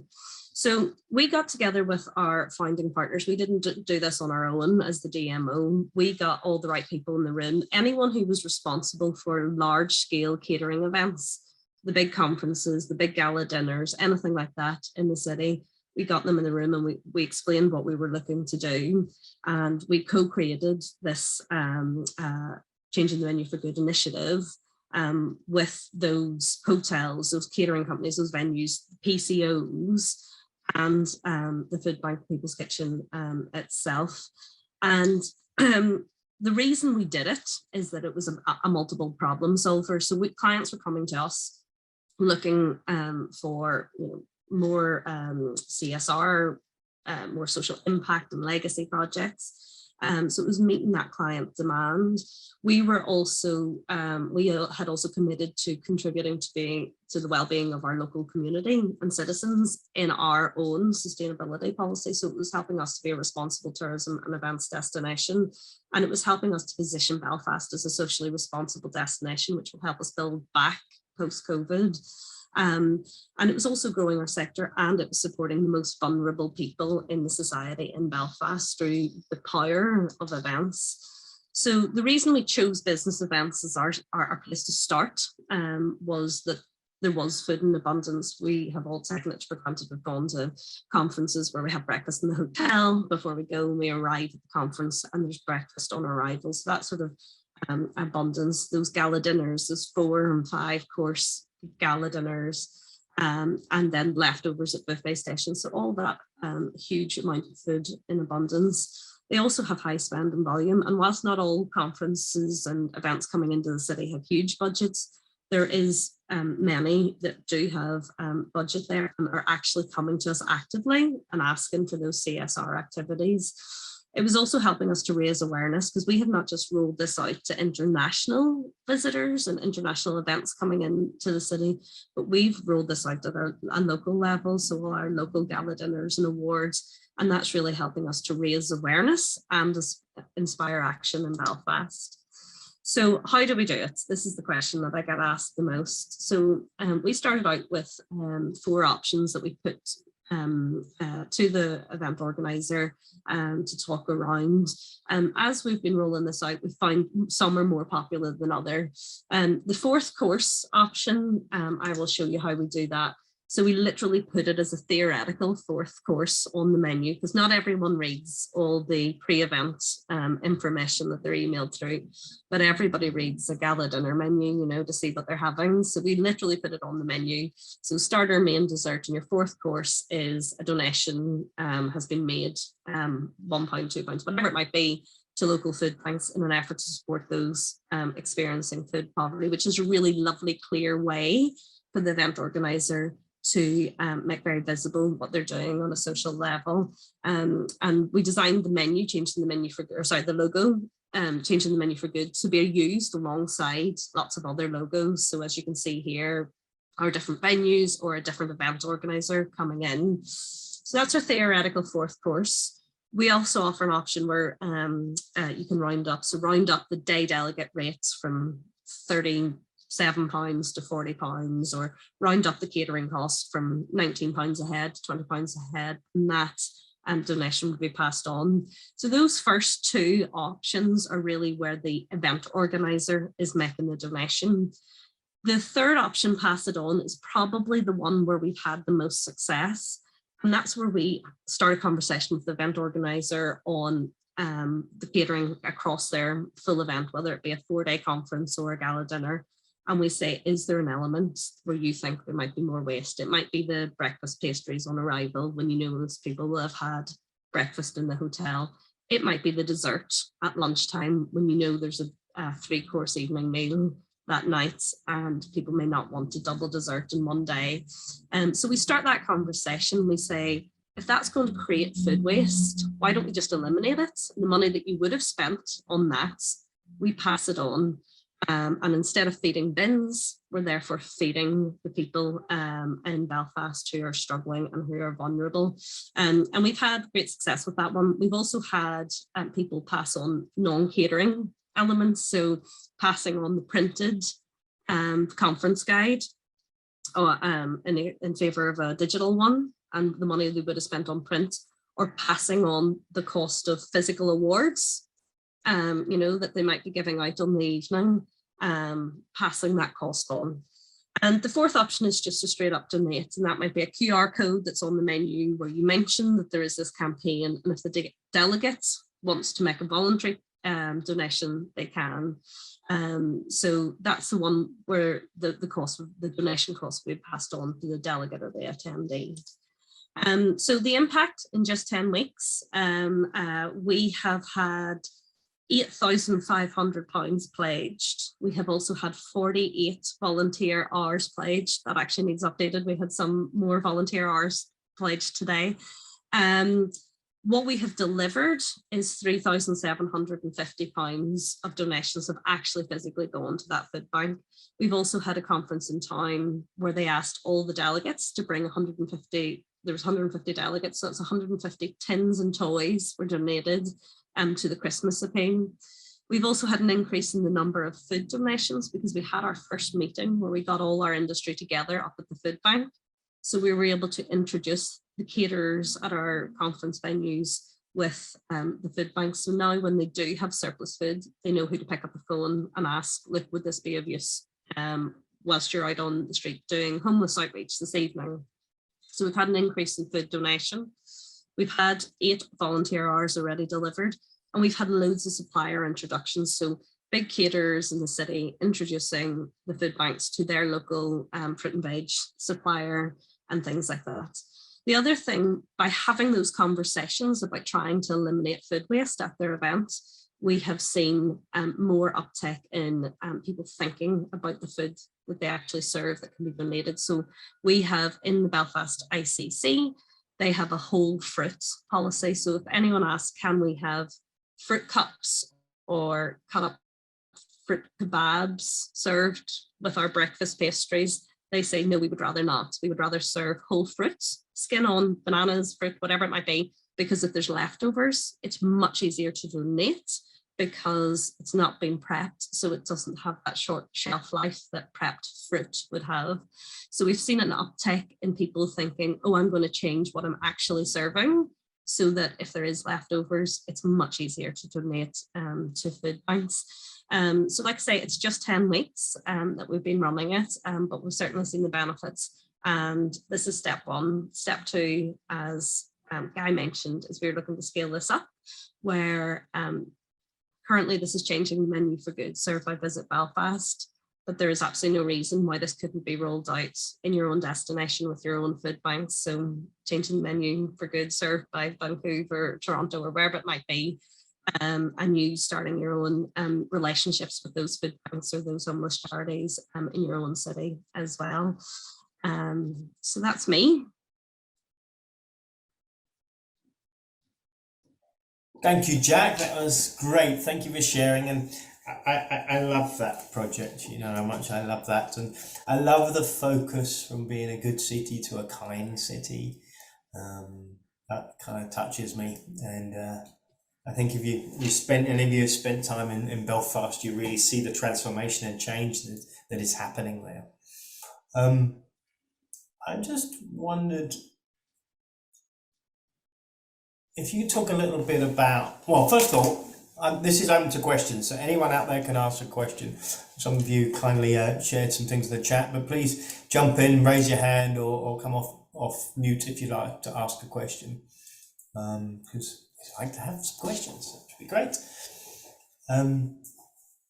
So we got together with our founding partners. We didn't do this on our own as the DMO. We got all the right people in the room. Anyone who was responsible for large scale catering events, the big conferences, the big gala dinners, anything like that in the city, we got them in the room and we explained what we were looking to do. And we co-created this Changing the Menu for Good initiative with those hotels, those catering companies, those venues, PCOs, and the Food Bank People's Kitchen itself. And the reason we did it is that it was a multiple problem solver. So clients were coming to us looking for, you know, more CSR, more social impact and legacy projects. So it was meeting that client demand. We were also, we had also committed to contributing to the well-being of our local community and citizens in our own sustainability policy. So it was helping us to be a responsible tourism and events destination. And it was helping us to position Belfast as a socially responsible destination, which will help us build back post-COVID. And it was also growing our sector, and it was supporting the most vulnerable people in the society in Belfast through the power of events. So the reason we chose business events as our place to start was that there was food in abundance. We have all taken it for granted. We've gone to conferences where we have breakfast in the hotel before we go, and we arrive at the conference and there's breakfast on arrival. So that sort of abundance, those gala dinners, those 4 and 5 course gala dinners, and then leftovers at buffet stations. So all that huge amount of food in abundance. They also have high spend and volume. And whilst not all conferences and events coming into the city have huge budgets, there is many that do have budget there and are actually coming to us actively and asking for those CSR activities. It was also helping us to raise awareness, because we have not just rolled this out to international visitors and international events coming into the city, but we've rolled this out at a local level. So all our local gala dinners and awards, and that's really helping us to raise awareness and inspire action in Belfast. So how do we do it? This is the question that I get asked the most. So we started out with 4 options that we put to the event organizer to talk around. As we've been rolling this out, we found some are more popular than others. The 4th course option, I will show you how we do that. So we literally put it as a theoretical 4th course on the menu, because not everyone reads all the pre-event information that they're emailed through, but everybody reads a gala dinner menu, you know, to see what they're having. So we literally put it on the menu. So starter, main, dessert, and your 4th course is a donation has been made, £1, £2, whatever it might be, to local food banks in an effort to support those experiencing food poverty, which is a really lovely, clear way for the event organizer to make very visible what they're doing on a social level. And we designed the menu, changing the menu for, or sorry, the logo, changing the menu for good to be used alongside lots of other logos. So as you can see here, our different venues or a different event organizer coming in. So that's our theoretical fourth course. We also offer an option where you can round up. So round up the day delegate rates from £37 to £40, or round up the catering costs from £19 a head to £20 a head, and that donation would be passed on. So those first two options are really where the event organizer is making the donation. The third option, pass it on, is probably the one where we've had the most success. And that's where we start a conversation with the event organizer on the catering across their full event, whether it be a 4-day conference or a gala dinner. And we say, is there an element where you think there might be more waste? It might be the breakfast pastries on arrival when you know most people will have had breakfast in the hotel. It might be the dessert at lunchtime when you know there's a 3-course evening meal that night and people may not want to double dessert in one day. So we start that conversation. We say, if that's going to create food waste, why don't we just eliminate it? The money that you would have spent on that, we pass it on. And instead of feeding bins, we're therefore feeding the people in Belfast who are struggling and who are vulnerable. And we've had great success with that one. We've also had people pass on non-catering elements, so passing on the printed conference guide in favour of a digital one, and the money they would have spent on print, or passing on the cost of physical awards that they might be giving out on the evening, passing that cost on. And the fourth option is just a straight up donate, and that might be a QR code that's on the menu where you mention that there is this campaign, and if the delegate wants to make a voluntary donation, they can. So that's the one where the cost of the donation cost will be passed on to the delegate or the attendee. So the impact in just 10 weeks, we have had £8,500 pledged. We have also had 48 volunteer hours pledged. That actually needs updated. We had some more volunteer hours pledged today. What we have delivered is £3,750 of donations have actually physically gone to that food bank. We've also had a conference in town where they asked all the delegates to bring 150, there was 150 delegates, so it's 150 tins and toys were donated to the Christmas appeal. We've also had an increase in the number of food donations because we had our first meeting where we got all our industry together up at the food bank. So we were able to introduce the caterers at our conference venues with the food banks. So now when they do have surplus food, they know who to pick up the phone and ask, look, would this be of use whilst you're out on the street doing homeless outreach this evening? So we've had an increase in food donation. We've had 8 volunteer hours already delivered, and we've had loads of supplier introductions. So big caterers in the city introducing the food banks to their local fruit and veg supplier and things like that. The other thing, by having those conversations about trying to eliminate food waste at their events, we have seen more uptake in people thinking about the food that they actually serve that can be donated. So we have in the Belfast ICC, they have a whole fruit policy. So if anyone asks, can we have fruit cups or cut up fruit kebabs served with our breakfast pastries, they say, no, we would rather not. We would rather serve whole fruits, skin on, bananas, fruit, whatever it might be, because if there's leftovers, it's much easier to donate because it's not been prepped. So it doesn't have that short shelf life that prepped fruit would have. So we've seen an uptick in people thinking, oh, I'm going to change what I'm actually serving so that if there is leftovers, it's much easier to donate to food banks. So like I say, it's just 10 weeks that we've been running it, but we've certainly seen the benefits. And this is step 1. Step 2, as Guy mentioned, is we're looking to scale this up, where currently this is changing the menu for goods served by Visit Belfast, but there is absolutely no reason why this couldn't be rolled out in your own destination with your own food banks. So changing the menu for goods served by Vancouver, Toronto, or wherever it might be, and you starting your own relationships with those food banks or those homeless charities in your own city as well. So that's me. Thank you, Jack. That was great. Thank you for sharing. And I love that project. You know how much I love that. And I love the focus from being a good city to a kind city. That kind of touches me, and I think if any of you have spent time in Belfast, you really see the transformation and change that is happening there. I just wondered if you could talk a little bit about, well, first of all, this is open to questions, so anyone out there can ask a question. Some of you kindly shared some things in the chat, but please jump in, raise your hand, or come off mute if you'd like to ask a question, because I'd like to have some questions. That would be great.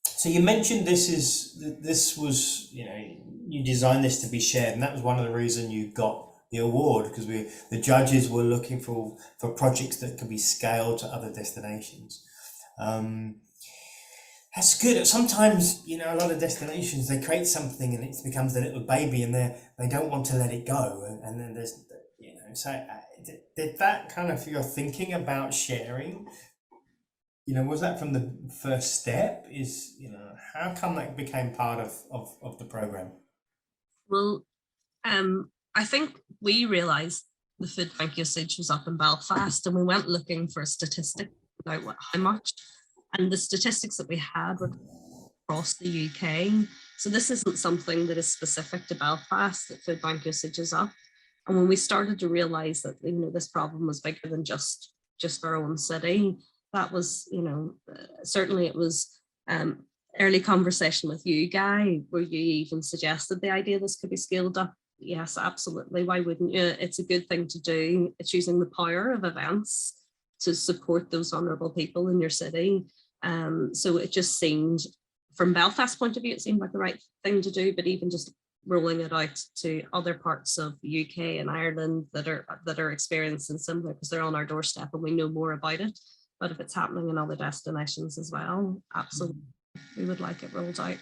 So you mentioned this was, you designed this to be shared, and that was one of the reasons you got the award, because the judges were looking for projects that could be scaled to other destinations. That's good. Sometimes, a lot of destinations, they create something and it becomes a little baby, and they don't want to let it go. And then there's, so did that kind of, your thinking about sharing, was that from the first step? How come that became part of the program? Well, I think we realised the food bank usage was up in Belfast, and we went looking for a statistic about how much. And the statistics that we had were across the UK. So this isn't something that is specific to Belfast, that food bank usage is up. And when we started to realise that, this problem was bigger than just our own city, that was, certainly it was early conversation with you, Guy, where you even suggested the idea this could be scaled up. Yes, absolutely. Why wouldn't you? It's a good thing to do. It's using the power of events to support those vulnerable people in your city. So it just seemed, from Belfast's point of view, it seemed like the right thing to do, but even just rolling it out to other parts of the UK and Ireland that are experiencing similar, because they're on our doorstep and we know more about it. But if it's happening in other destinations as well, absolutely, we would like it rolled out.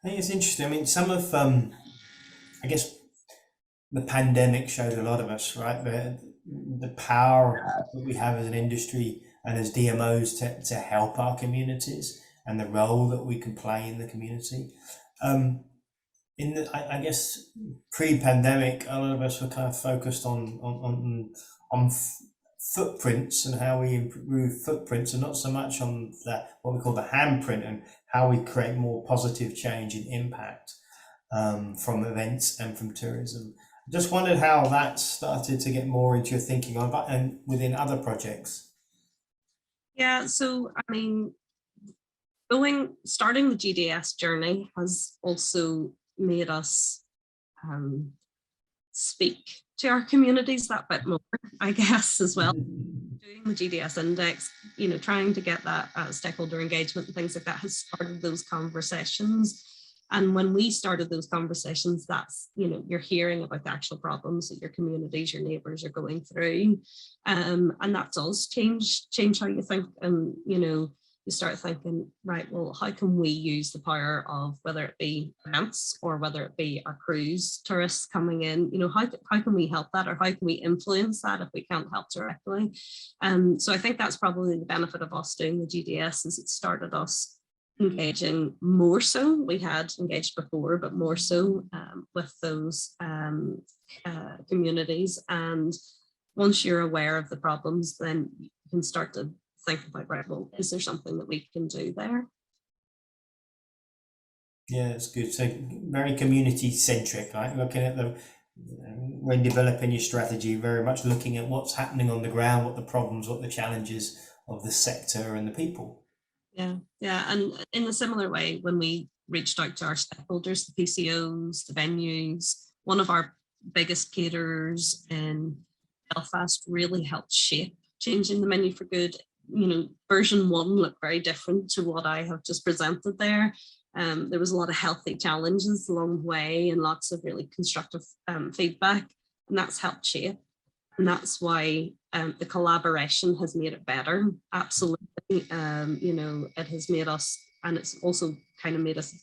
I think it's interesting. I mean, some of, I guess, the pandemic showed a lot of us, right? The power that we have as an industry and as DMOs to help our communities, and the role that we can play in the community. I guess pre-pandemic, a lot of us were kind of focused on footprints and how we improve footprints, and not so much on what we call the handprint, and how we create more positive change and impact from events and from tourism. Just wondered how that started to get more into your thinking and within other projects. Yeah, so I mean, starting the GDS journey has also made us speak to our communities that bit more, I guess, as well. Doing the GDS Index, trying to get that stakeholder engagement and things like that has started those conversations. And when we started those conversations, that's, you're hearing about the actual problems that your communities, your neighbours are going through. And that does change how you think. And, you start thinking, right, well, how can we use the power of, whether it be events or whether it be our cruise tourists coming in, how can we help that, or how can we influence that if we can't help directly? So I think that's probably the benefit of us doing the GDS, is it started us engaging more so. We had engaged before, but more so with those communities. And once you're aware of the problems, then you can start to think about, right, well, is there something that we can do there? Yeah, it's good. So very community centric, right? Looking at when developing your strategy, very much looking at what's happening on the ground, what the problems, what the challenges of the sector and the people. Yeah, and in a similar way, when we reached out to our stakeholders, the PCOs, the venues, one of our biggest caterers in Belfast really helped shape changing the menu for good. Version 1 looked very different to what I have just presented there. There was a lot of healthy challenges along the way and lots of really constructive feedback, and that's helped shape. And that's why the collaboration has made it better. Absolutely. It has made us, and it's also kind of made us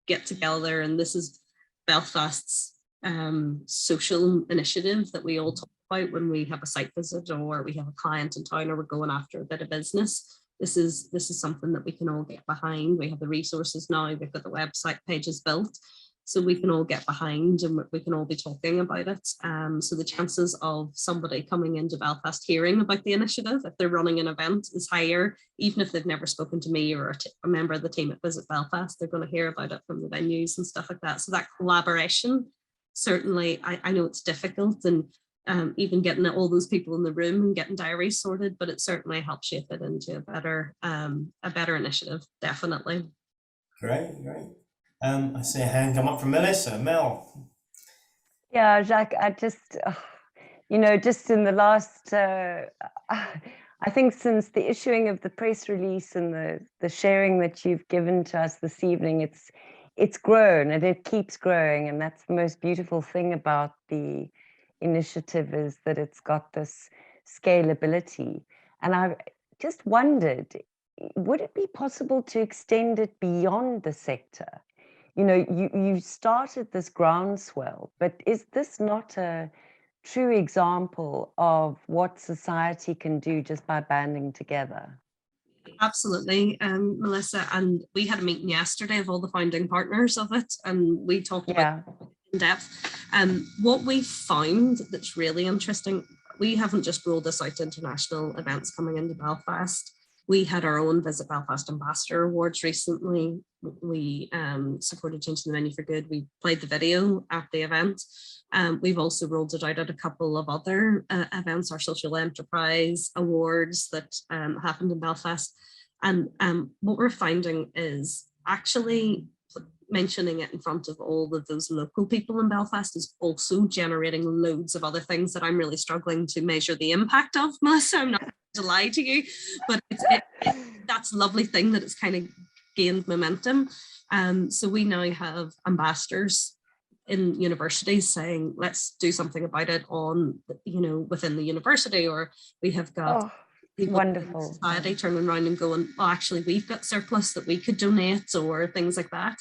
get together. And this is Belfast's social initiative that we all talk about when we have a site visit, or we have a client in town, or we're going after a bit of business. This is something that we can all get behind. We have the resources now, we've got the website pages built. so we can all get behind and we can all be talking about it. So the chances of somebody coming into Belfast hearing about the initiative, if they're running an event, is higher, even if they've never spoken to me or a member of the team at Visit Belfast. They're going to hear about it from the venues and stuff like that. So that collaboration, certainly, I know it's difficult, and even getting all those people in the room and getting diaries sorted, but it certainly helps shape it into a better initiative, definitely. Great. I see a hand come up from Melissa. Mel. Yeah, Jacques, I just, just in the last, I think since the issuing of the press release and the sharing that you've given to us this evening, it's grown and it keeps growing. And that's the most beautiful thing about the initiative, is that it's got this scalability. And I just wondered, would it be possible to extend it beyond the sector? You started this groundswell, but is this not a true example of what society can do just by banding together? Absolutely, Melissa. And we had a meeting yesterday of all the founding partners of it, and we talked about it in depth. What we found that's really interesting, we haven't just rolled this out to international events coming into Belfast. We had our own Visit Belfast Ambassador Awards recently. We supported Changing the Menu for Good. We played the video at the event. We've also rolled it out at a couple of other events, our Social Enterprise Awards that happened in Belfast. And what we're finding is actually mentioning it in front of all of those local people in Belfast is also generating loads of other things that I'm really struggling to measure the impact of, Melissa. I'm not to lie to you, but that's a lovely thing that it's kind of gained momentum. So we now have ambassadors in universities saying, let's do something about it on, within the university, or we have got people in society turning around and going, oh, actually, we've got surplus that we could donate, or things like that.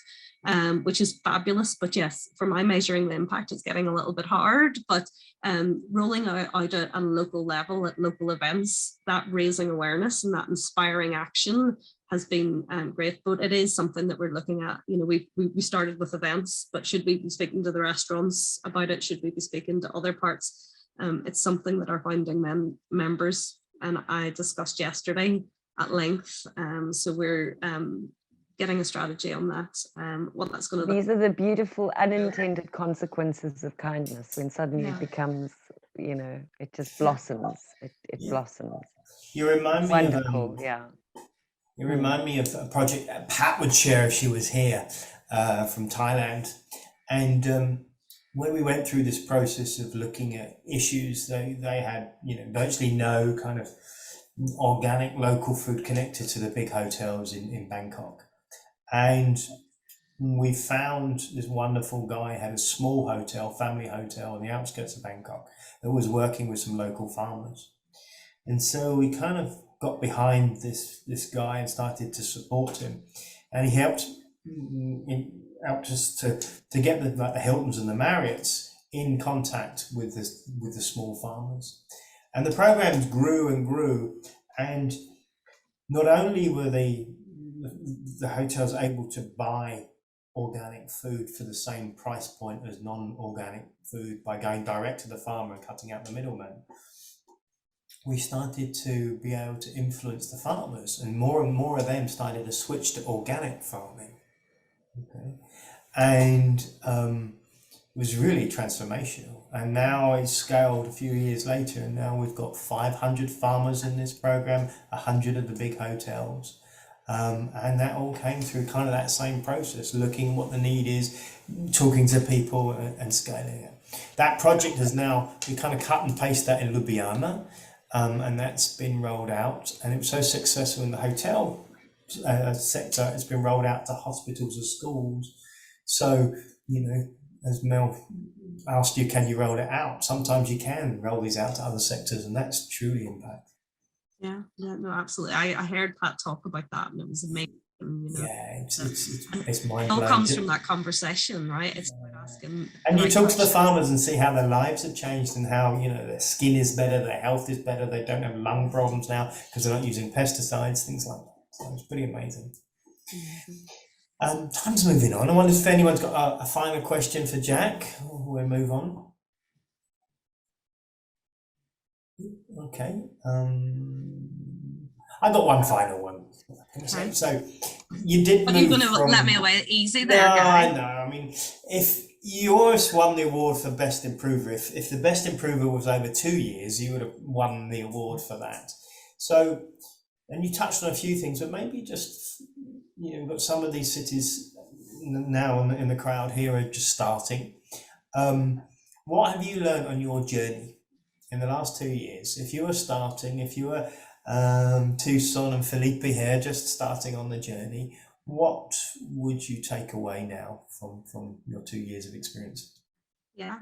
Which is fabulous. But yes, for my measuring the impact, it's getting a little bit hard, but rolling out at a local level at local events, that raising awareness and that inspiring action has been great. But it is something that we're looking at. We started with events, but should we be speaking to the restaurants about it? Should we be speaking to other parts? It's something that our founding members and I discussed yesterday at length. So we're getting a strategy on that, what that's going to These are the beautiful unintended consequences of kindness, when suddenly it becomes, it just blossoms. It blossoms. You remind me Wonderful, You remind me of a project that Pat would share if she was here, from Thailand. And when we went through this process of looking at issues, they had, virtually no kind of organic local food connected to the big hotels in Bangkok. And we found this wonderful guy had a small hotel, family hotel on the outskirts of Bangkok that was working with some local farmers. And so we kind of got behind this guy and started to support him. And he helped us to get the Hiltons and the Marriotts in contact with the small farmers. And the programs grew and grew. And not only were the hotels able to buy organic food for the same price point as non-organic food by going direct to the farmer and cutting out the middleman, we started to be able to influence the farmers, and more of them started to switch to organic farming. Okay, and it was really transformational. And now it's scaled a few years later, and now we've got 500 farmers in this program, 100 of the big hotels. And that all came through kind of that same process, looking what the need is, talking to people and scaling it. That project has now, we kind of cut and paste that in Ljubljana, and that's been rolled out. And it was so successful in the hotel sector, it's been rolled out to hospitals and schools. So, as Mel asked you, can you roll it out? Sometimes you can roll these out to other sectors, and that's truly impact. Yeah, no, absolutely. I heard Pat talk about that, and it was amazing. Yeah, it's mind-blowing. It all comes from that conversation, right? It's asking. And you talk to the farmers and see how their lives have changed, and how their skin is better, their health is better, they don't have lung problems now because they're not using pesticides, things like that. So it's pretty amazing. Time's moving on. I wonder if anyone's got a final question for Jack. We'll move on. Okay. I got one final one. So you did Are move you going to from... let me away easy there, No, Guy? I know. I mean, if yours won the award for Best Improver, if the Best Improver was over 2 years, you would have won the award for that. So, and you touched on a few things, but maybe just, you know, we've got some of these cities now in the crowd here are just starting. What have you learned on your journey in the last 2 years? If you were starting, if you were Tucson and Felipe here just starting on the journey, what would you take away now from your 2 years of experience? Yeah,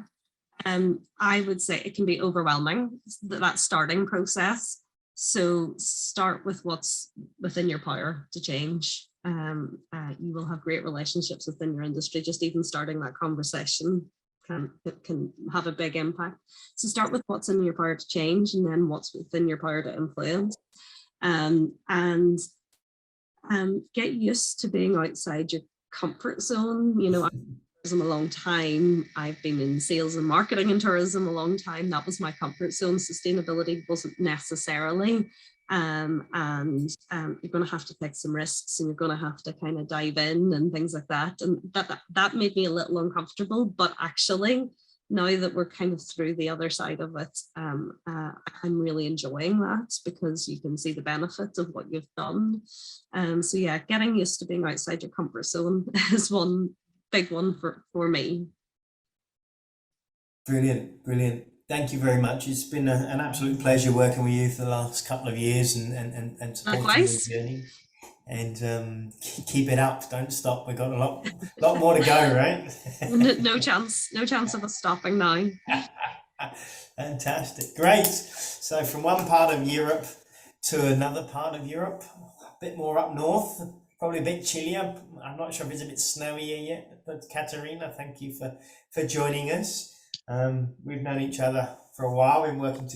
I would say it can be overwhelming, that starting process. So start with what's within your power to change. You will have great relationships within your industry. Just even starting that conversation can have a big impact. So start with what's in your power to change, and then what's within your power to influence. And get used to being outside your comfort zone. You know, I've been in tourism a long time. I've been in sales and marketing and tourism a long time. That was my comfort zone. Sustainability wasn't necessarily. You're going to have to take some risks, and you're going to have to kind of dive in and things like that. And that made me a little uncomfortable, but actually, now that we're kind of through the other side of it, I'm really enjoying that, because you can see the benefits of what you've done. So yeah, getting used to being outside your comfort zone is one big one for me. Brilliant, brilliant. Thank you very much. It's been an absolute pleasure working with you for the last couple of years and supporting your journey. And keep it up, don't stop. We've got a lot more to go, right? No chance of us stopping now. Fantastic, great. So from one part of Europe to another part of Europe, a bit more up north, probably a bit chillier. I'm not sure if it's a bit snowier yet, but Katarina, thank you for joining us. We've known each other for a while. We've been working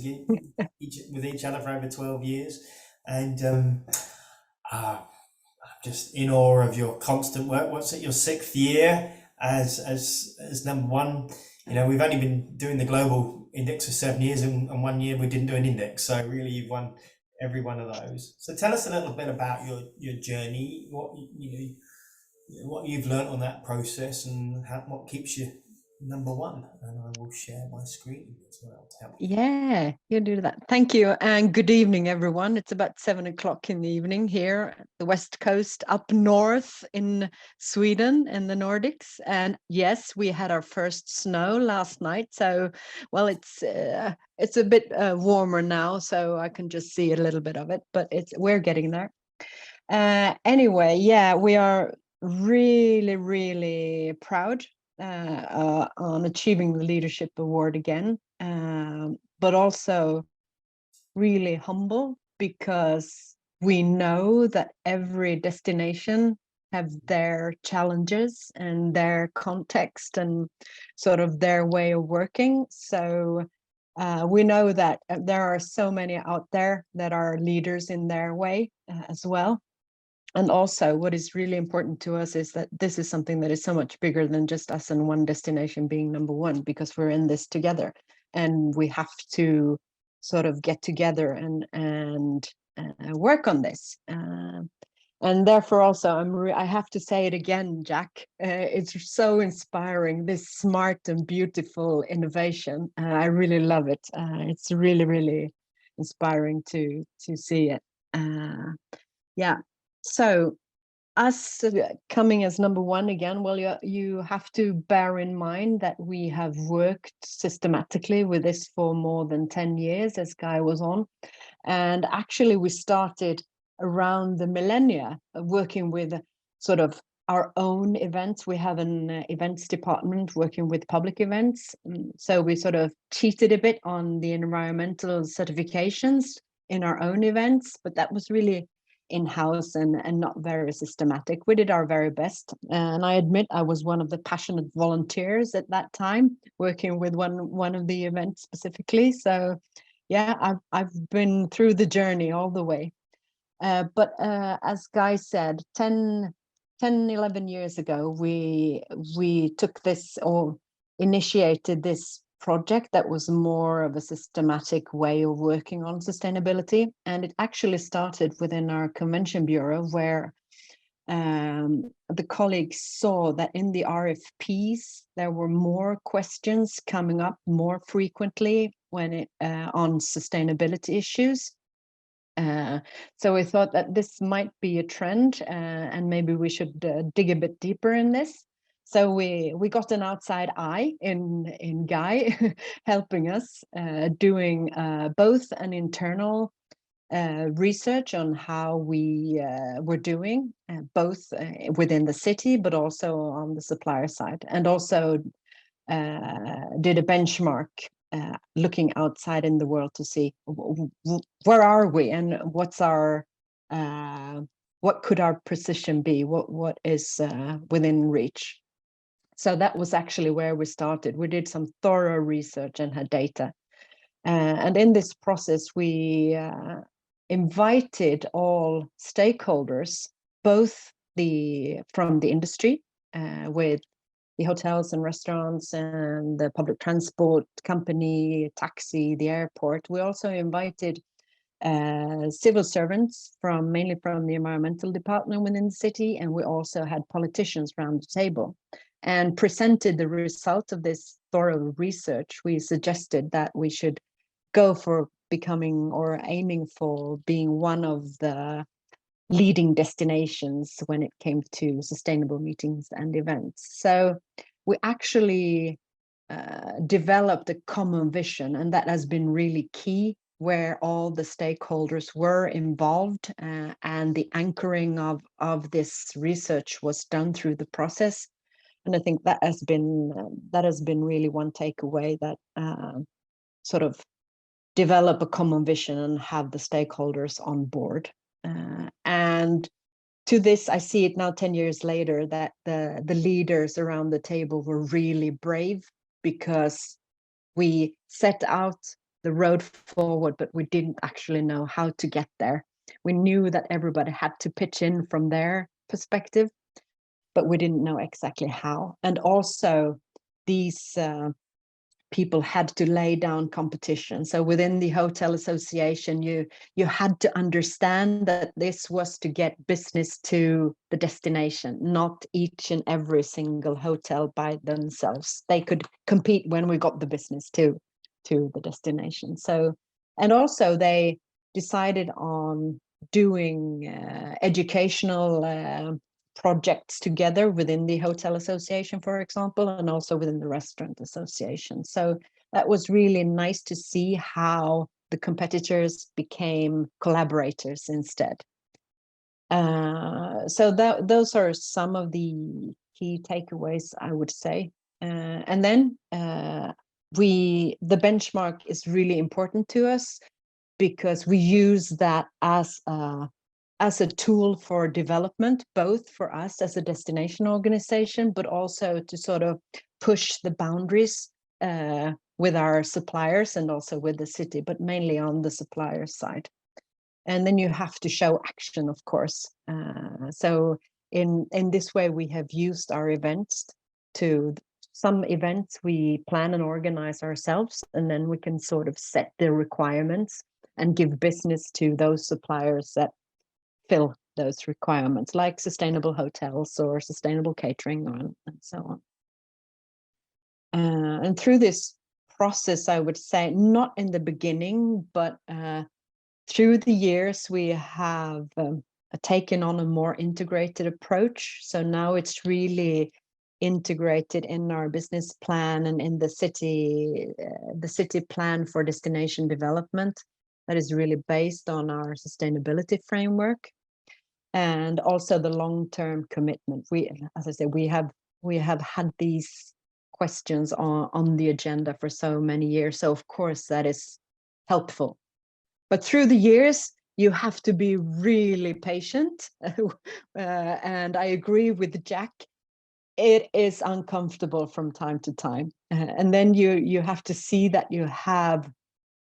with each other for over 12 years, and I'm just in awe of your constant work. What's it, your 6th year as number one? You know, we've only been doing the global index for 7 years, and 1 year we didn't do an index. So really, you've won every one of those. So tell us a little bit about your journey, what what you've learned on that process, and what keeps you number one. And I will share my screen as well to help. Yeah, you do that. Thank you, and good evening, everyone. It's about 7 o'clock in the evening here at the West Coast, up north in Sweden in the Nordics. And yes, we had our first snow last night. So, well, it's a bit warmer now, so I can just see a little bit of it. But we're getting there. Anyway, yeah, we are really, really proud on achieving the Leadership Award again, but also really humble, because we know that every destination have their challenges and their context and sort of their way of working. So we know that there are so many out there that are leaders in their way as well. And also what is really important to us is that this is something that is so much bigger than just us and one destination being number one, because we're in this together, and we have to sort of get together and work on this. And therefore also I have to say it again, Jack, it's so inspiring, this smart and beautiful innovation. I really love it. It's really, really inspiring to see it. Yeah. So us coming as number one again, well, you have to bear in mind that we have worked systematically with this for more than 10 years, as Guy was on. And actually we started around the millennia working with sort of our own events. We have an events department working with public events. So we sort of cheated a bit on the environmental certifications in our own events, but that was really in-house and not very systematic. We did our very best, and I admit I was one of the passionate volunteers at that time, working with one of the events specifically. So yeah, I've been through the journey all the way. But as Guy said, 10 10, 11 years ago, we took this or initiated this project that was more of a systematic way of working on sustainability. And it actually started within our convention bureau, where the colleagues saw that in the RFPs, there were more questions coming up more frequently when on sustainability issues. So we thought that this might be a trend, and maybe we should dig a bit deeper in this. So we got an outside eye in Guy helping us, doing both an internal research on how we were doing, both within the city, but also on the supplier side, and also did a benchmark looking outside in the world to see where are we and what's our what could our position be, what is within reach. So that was actually where we started. We did some thorough research and had data, and in this process we invited all stakeholders, both from the industry with the hotels and restaurants and the public transport company, taxi, the airport. We also invited civil servants mainly from the environmental department within the city, and we also had politicians around the table and presented the result of this thorough research. We suggested that we should go for becoming or aiming for being one of the leading destinations when it came to sustainable meetings and events. So we actually developed a common vision, and that has been really key, where all the stakeholders were involved, and the anchoring of this research was done through the process. And I think that has been really one takeaway, that sort of develop a common vision and have the stakeholders on board. And to this, I see it now 10 years later, that the leaders around the table were really brave, because we set out the road forward, but we didn't actually know how to get there. We knew that everybody had to pitch in from their perspective, but we didn't know exactly how. And also these people had to lay down competition. So within the hotel association, you had to understand that this was to get business to the destination, not each and every single hotel by themselves. They could compete when we got the business to the destination. So, and also they decided on doing educational projects together within the hotel association, for example, and also within the restaurant association. So that was really nice to see how the competitors became collaborators instead. So those are some of the key takeaways, I would say. And then the benchmark is really important to us, because we use that as a tool for development, both for us as a destination organization, but also to sort of push the boundaries with our suppliers and also with the city, but mainly on the supplier side. And then you have to show action, of course. So in this way, we have used our events to some events we plan and organize ourselves, and then we can sort of set the requirements and give business to those suppliers that fill those requirements, like sustainable hotels or sustainable catering and so on. And through this process, I would say, not in the beginning, but through the years, we have taken on a more integrated approach. So now it's really integrated in our business plan and in the city plan for destination development, that is really based on our sustainability framework, and also the long-term commitment. As I said, we have had these questions on the agenda for so many years. So of course that is helpful. But through the years, you have to be really patient. And I agree with Jack. It is uncomfortable from time to time. And then you have to see that you have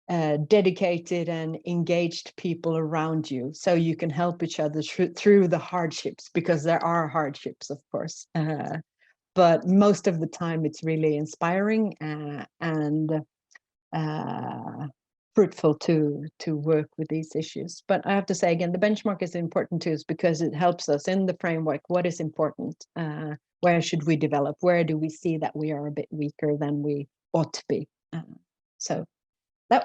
dedicated and engaged people around you, so you can help each other through the hardships, because there are hardships, of course. But most of the time it's really inspiring and fruitful to work with these issues. But I have to say again, the benchmark is important too, because it helps us in the framework. What is important? Where should we develop? Where do we see that we are a bit weaker than we ought to be? So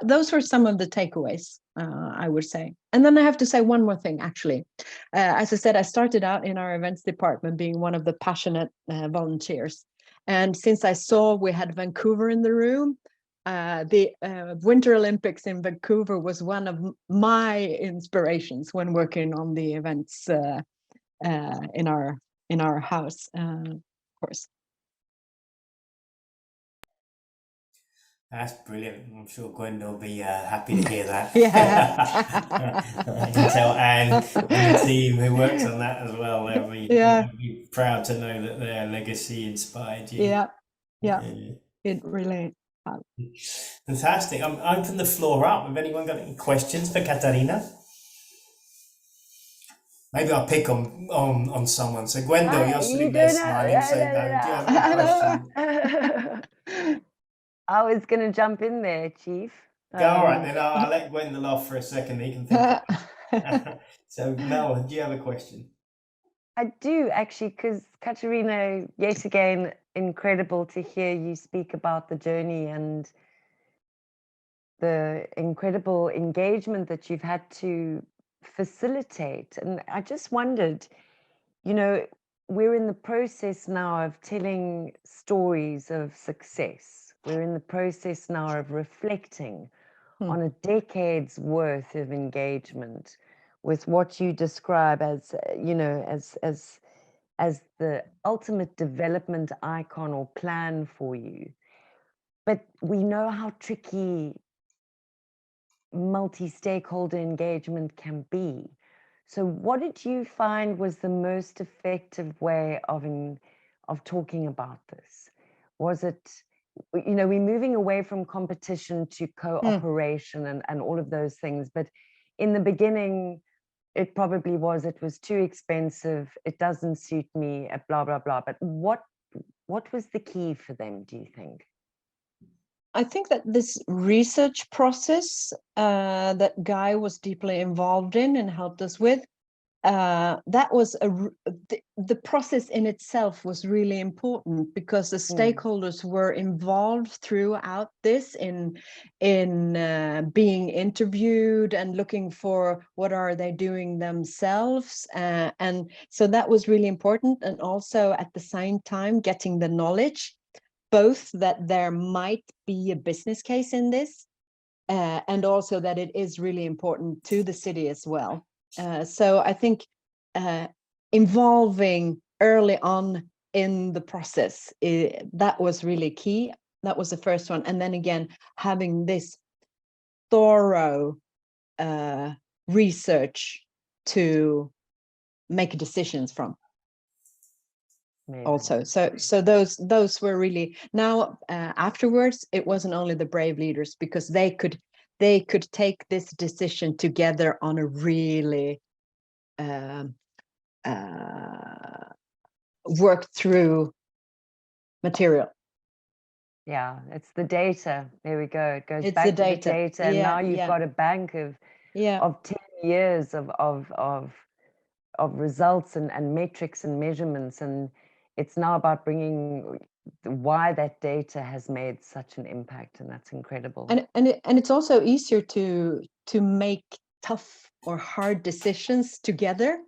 those were some of the takeaways, I would say. And then I have to say one more thing, actually. As I said, I started out in our events department being one of the passionate volunteers. And since I saw we had Vancouver in the room, the Winter Olympics in Vancouver was one of my inspirations when working on the events in our house, of course. That's brilliant. I'm sure Gwenda will be happy to hear that. Yeah. I can tell Anne and the team who works on that as well. They'll be proud to know that their legacy inspired you. Yeah. It really. Fantastic. I'm open the floor up. Have anyone got any questions for Katarina? Maybe I'll pick on someone. So Gwenda, you're sitting there smiling. So do you have a question? I was going to jump in there, Chief. Go all right, then I'll let Gwendolyn off for a second. He can think. So Mel, do you have a question? I do actually, because Katarina, yet again, incredible to hear you speak about the journey and the incredible engagement that you've had to facilitate. And I just wondered, you know, we're in the process now of telling stories of success. We're in the process now of reflecting on a decade's worth of engagement with what you describe as, you know, as the ultimate development icon or plan for you. But we know how tricky multi-stakeholder engagement can be. So what did you find was the most effective way of talking about this? Was it, you know, we're moving away from competition to cooperation and all of those things, but in the beginning, it probably was, it was too expensive, it doesn't suit me, blah, blah, blah. But what was the key for them, do you think? I think that this research process that Guy was deeply involved in and helped us with, that was the process in itself was really important, because the stakeholders were involved throughout this in being interviewed and looking for what are they doing themselves, and so that was really important. And also at the same time getting the knowledge, both that there might be a business case in this, and also that it is really important to the city as well. So I think involving early on in the process, that was really key. That was the first one. And then again, having this thorough research to make decisions from. Also, so those were really, now afterwards it wasn't only the brave leaders, because they could take this decision together on a really worked through material. Yeah, it's the data. There we go. It goes It's back the to the data. data, and Yeah, now you've yeah. got a bank of 10 years of results and metrics and measurements, and it's now about bringing why that data has made such an impact, and that's incredible. And it's also easier to make tough or hard decisions together,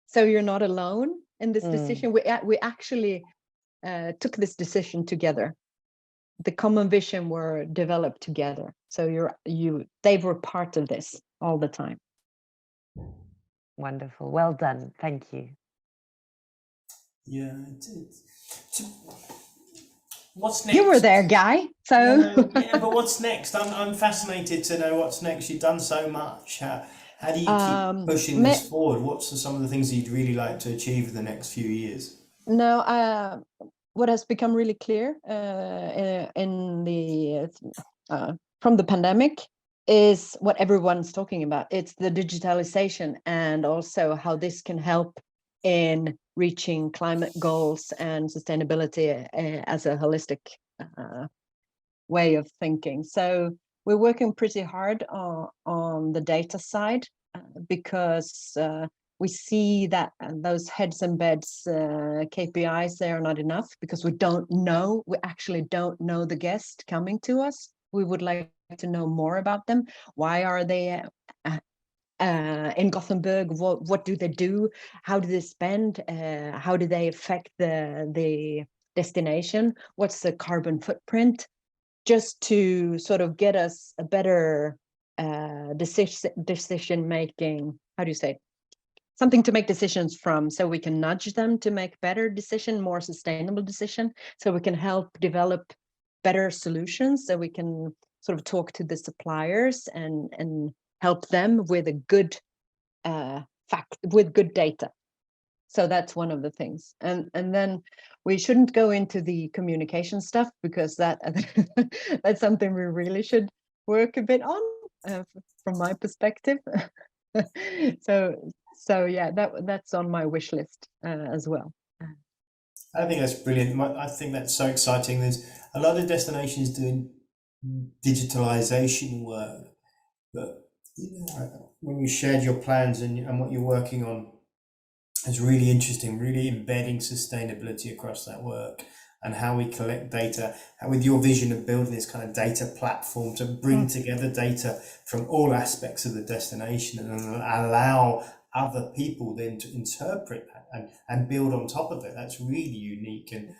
so you're not alone in this decision. We actually took this decision together. The common vision were developed together, so they were part of this all the time. Wonderful. Well done. Thank you. Yeah. What's next? You were there, Guy. So yeah, but what's next? I'm fascinated to know what's next. You've done so much. How do you keep pushing this forward? What's some of the things you'd really like to achieve in the next few years? No, what has become really clear in the from the pandemic is what everyone's talking about. It's the digitalization and also how this can help in reaching climate goals and sustainability as a holistic way of thinking. So we're working pretty hard on the data side because we see that those heads and beds KPIs, they are not enough because we actually don't know the guest coming to us. We would like to know more about them. Why are they in Gothenburg? What do they do? How do they spend? How do they affect the destination? What's the carbon footprint? Just to sort of get us a better decision making. How do you say? Something to make decisions from, so we can nudge them to make better decision, more sustainable decision, so we can help develop better solutions, so we can sort of talk to the suppliers and help them with a good with good data. So that's one of the things. And then we shouldn't go into the communication stuff because that's something we really should work a bit on from my perspective. So yeah, that's on my wish list as well. I think that's brilliant. I think that's so exciting. There's a lot of destinations doing digitalization work, but when you shared your plans and what you're working on, it's really interesting, really embedding sustainability across that work and how we collect data, and with your vision of building this kind of data platform to bring together data from all aspects of the destination and allow other people then to interpret that and build on top of it. That's really unique, and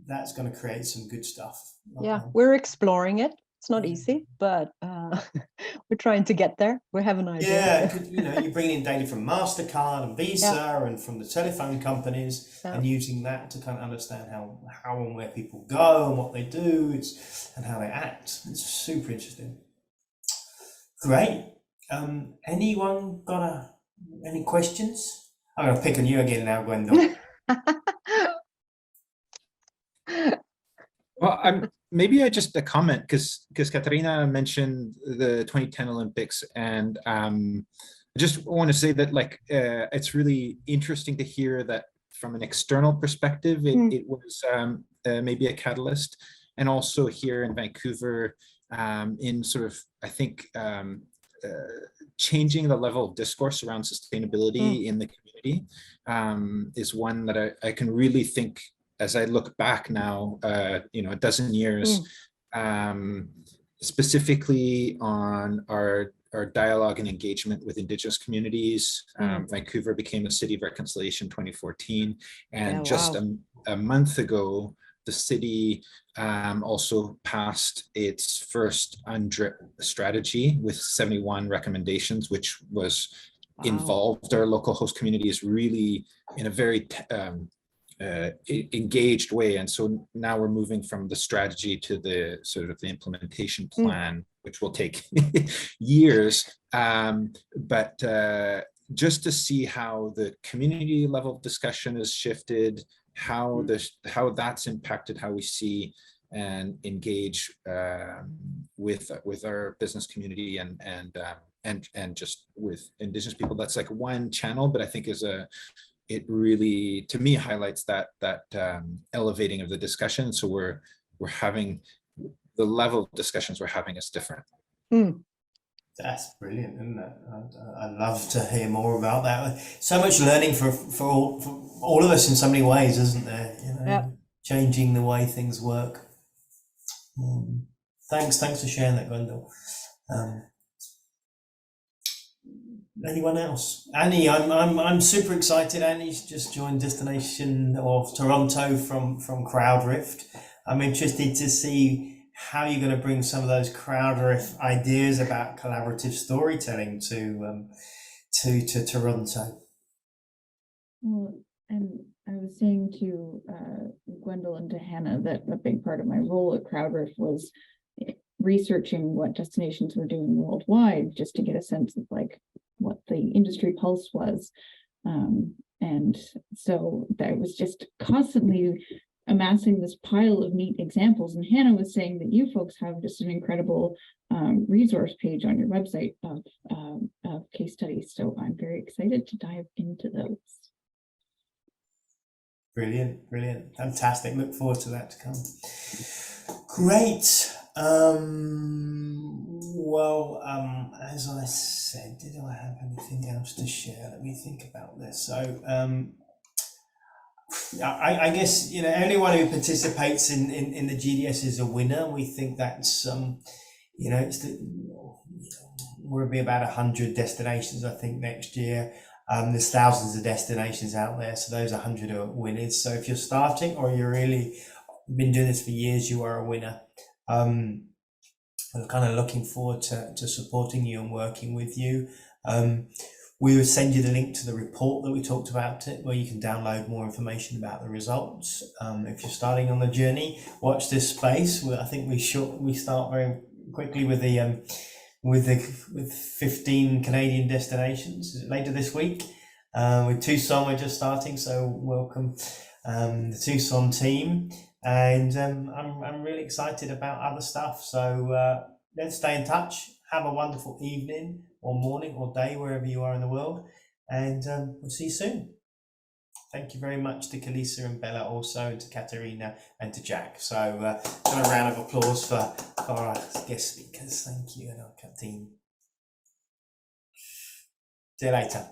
that's going to create some good stuff. Yeah, we're exploring it. It's not easy, but we're trying to get there. We have an idea. Yeah, you're bringing in data from MasterCard and Visa and from the telephone companies and using that to kind of understand how and where people go and what they do and how they act. It's super interesting. Great. Anyone got any questions? I'm going to pick on you again now, Gwendol. Well, maybe I just a comment because Katarina mentioned the 2010 Olympics, and I just want to say that it's really interesting to hear that from an external perspective, it was maybe a catalyst, and also here in Vancouver, in sort of I think changing the level of discourse around sustainability in the community is one that I can really think. As I look back now, a dozen years, specifically on our dialogue and engagement with Indigenous communities. Vancouver became a city of reconciliation 2014, and just a month ago, the city also passed its first UNDRIP strategy with 71 recommendations, which was involved our local host communities really in a very engaged way. And so now we're moving from the strategy to the sort of the implementation plan, which will take years. But just to see how the community level discussion has shifted, how that's impacted how we see and engage with our business community and just with Indigenous people. That's like one channel, but I think it really, to me, highlights that elevating of the discussion. So we're having the level of discussions we're having is different. That's brilliant, isn't it? I'd love to hear more about that. So much learning for all of us in so many ways, isn't there? Changing the way things work. Thanks for sharing that, Gwendol. Anyone else? Annie, I'm super excited. Annie's just joined Destination of Toronto from Crowdrift. I'm interested to see how you're going to bring some of those Crowdrift ideas about collaborative storytelling to Toronto. Well, and I was saying to Gwendol and to Hannah that a big part of my role at Crowdrift was researching what destinations were doing worldwide, just to get a sense of what the industry pulse was. And so I was just constantly amassing this pile of neat examples. And Hannah was saying that you folks have just an incredible resource page on your website of case studies. So I'm very excited to dive into those. Brilliant, brilliant, fantastic. Look forward to that to come. Great. As I said, did I have anything else to share? Let me think about this. So, I guess, you know, anyone who participates in the GDS is a winner. We think that's, you know, we'll be about 100 destinations, I think, next year. There's thousands of destinations out there, so those 100 are winners. So if you're starting or you're really been doing this for years, you are a winner. I'm kind of looking forward to supporting you and working with you. We will send you the link to the report that we talked about, where you can download more information about the results. If you're starting on the journey, watch this space. I think we start very quickly with the with 15 Canadian destinations later this week. With Tucson, we're just starting, so welcome the Tucson team. And I'm really excited about other stuff. So let's stay in touch. Have a wonderful evening or morning or day, wherever you are in the world. And we'll see you soon. Thank you very much to Kalisa and Bella also, and to Katerina and to Jack. So a round of applause for our guest speakers. Thank you, and our team. See you later.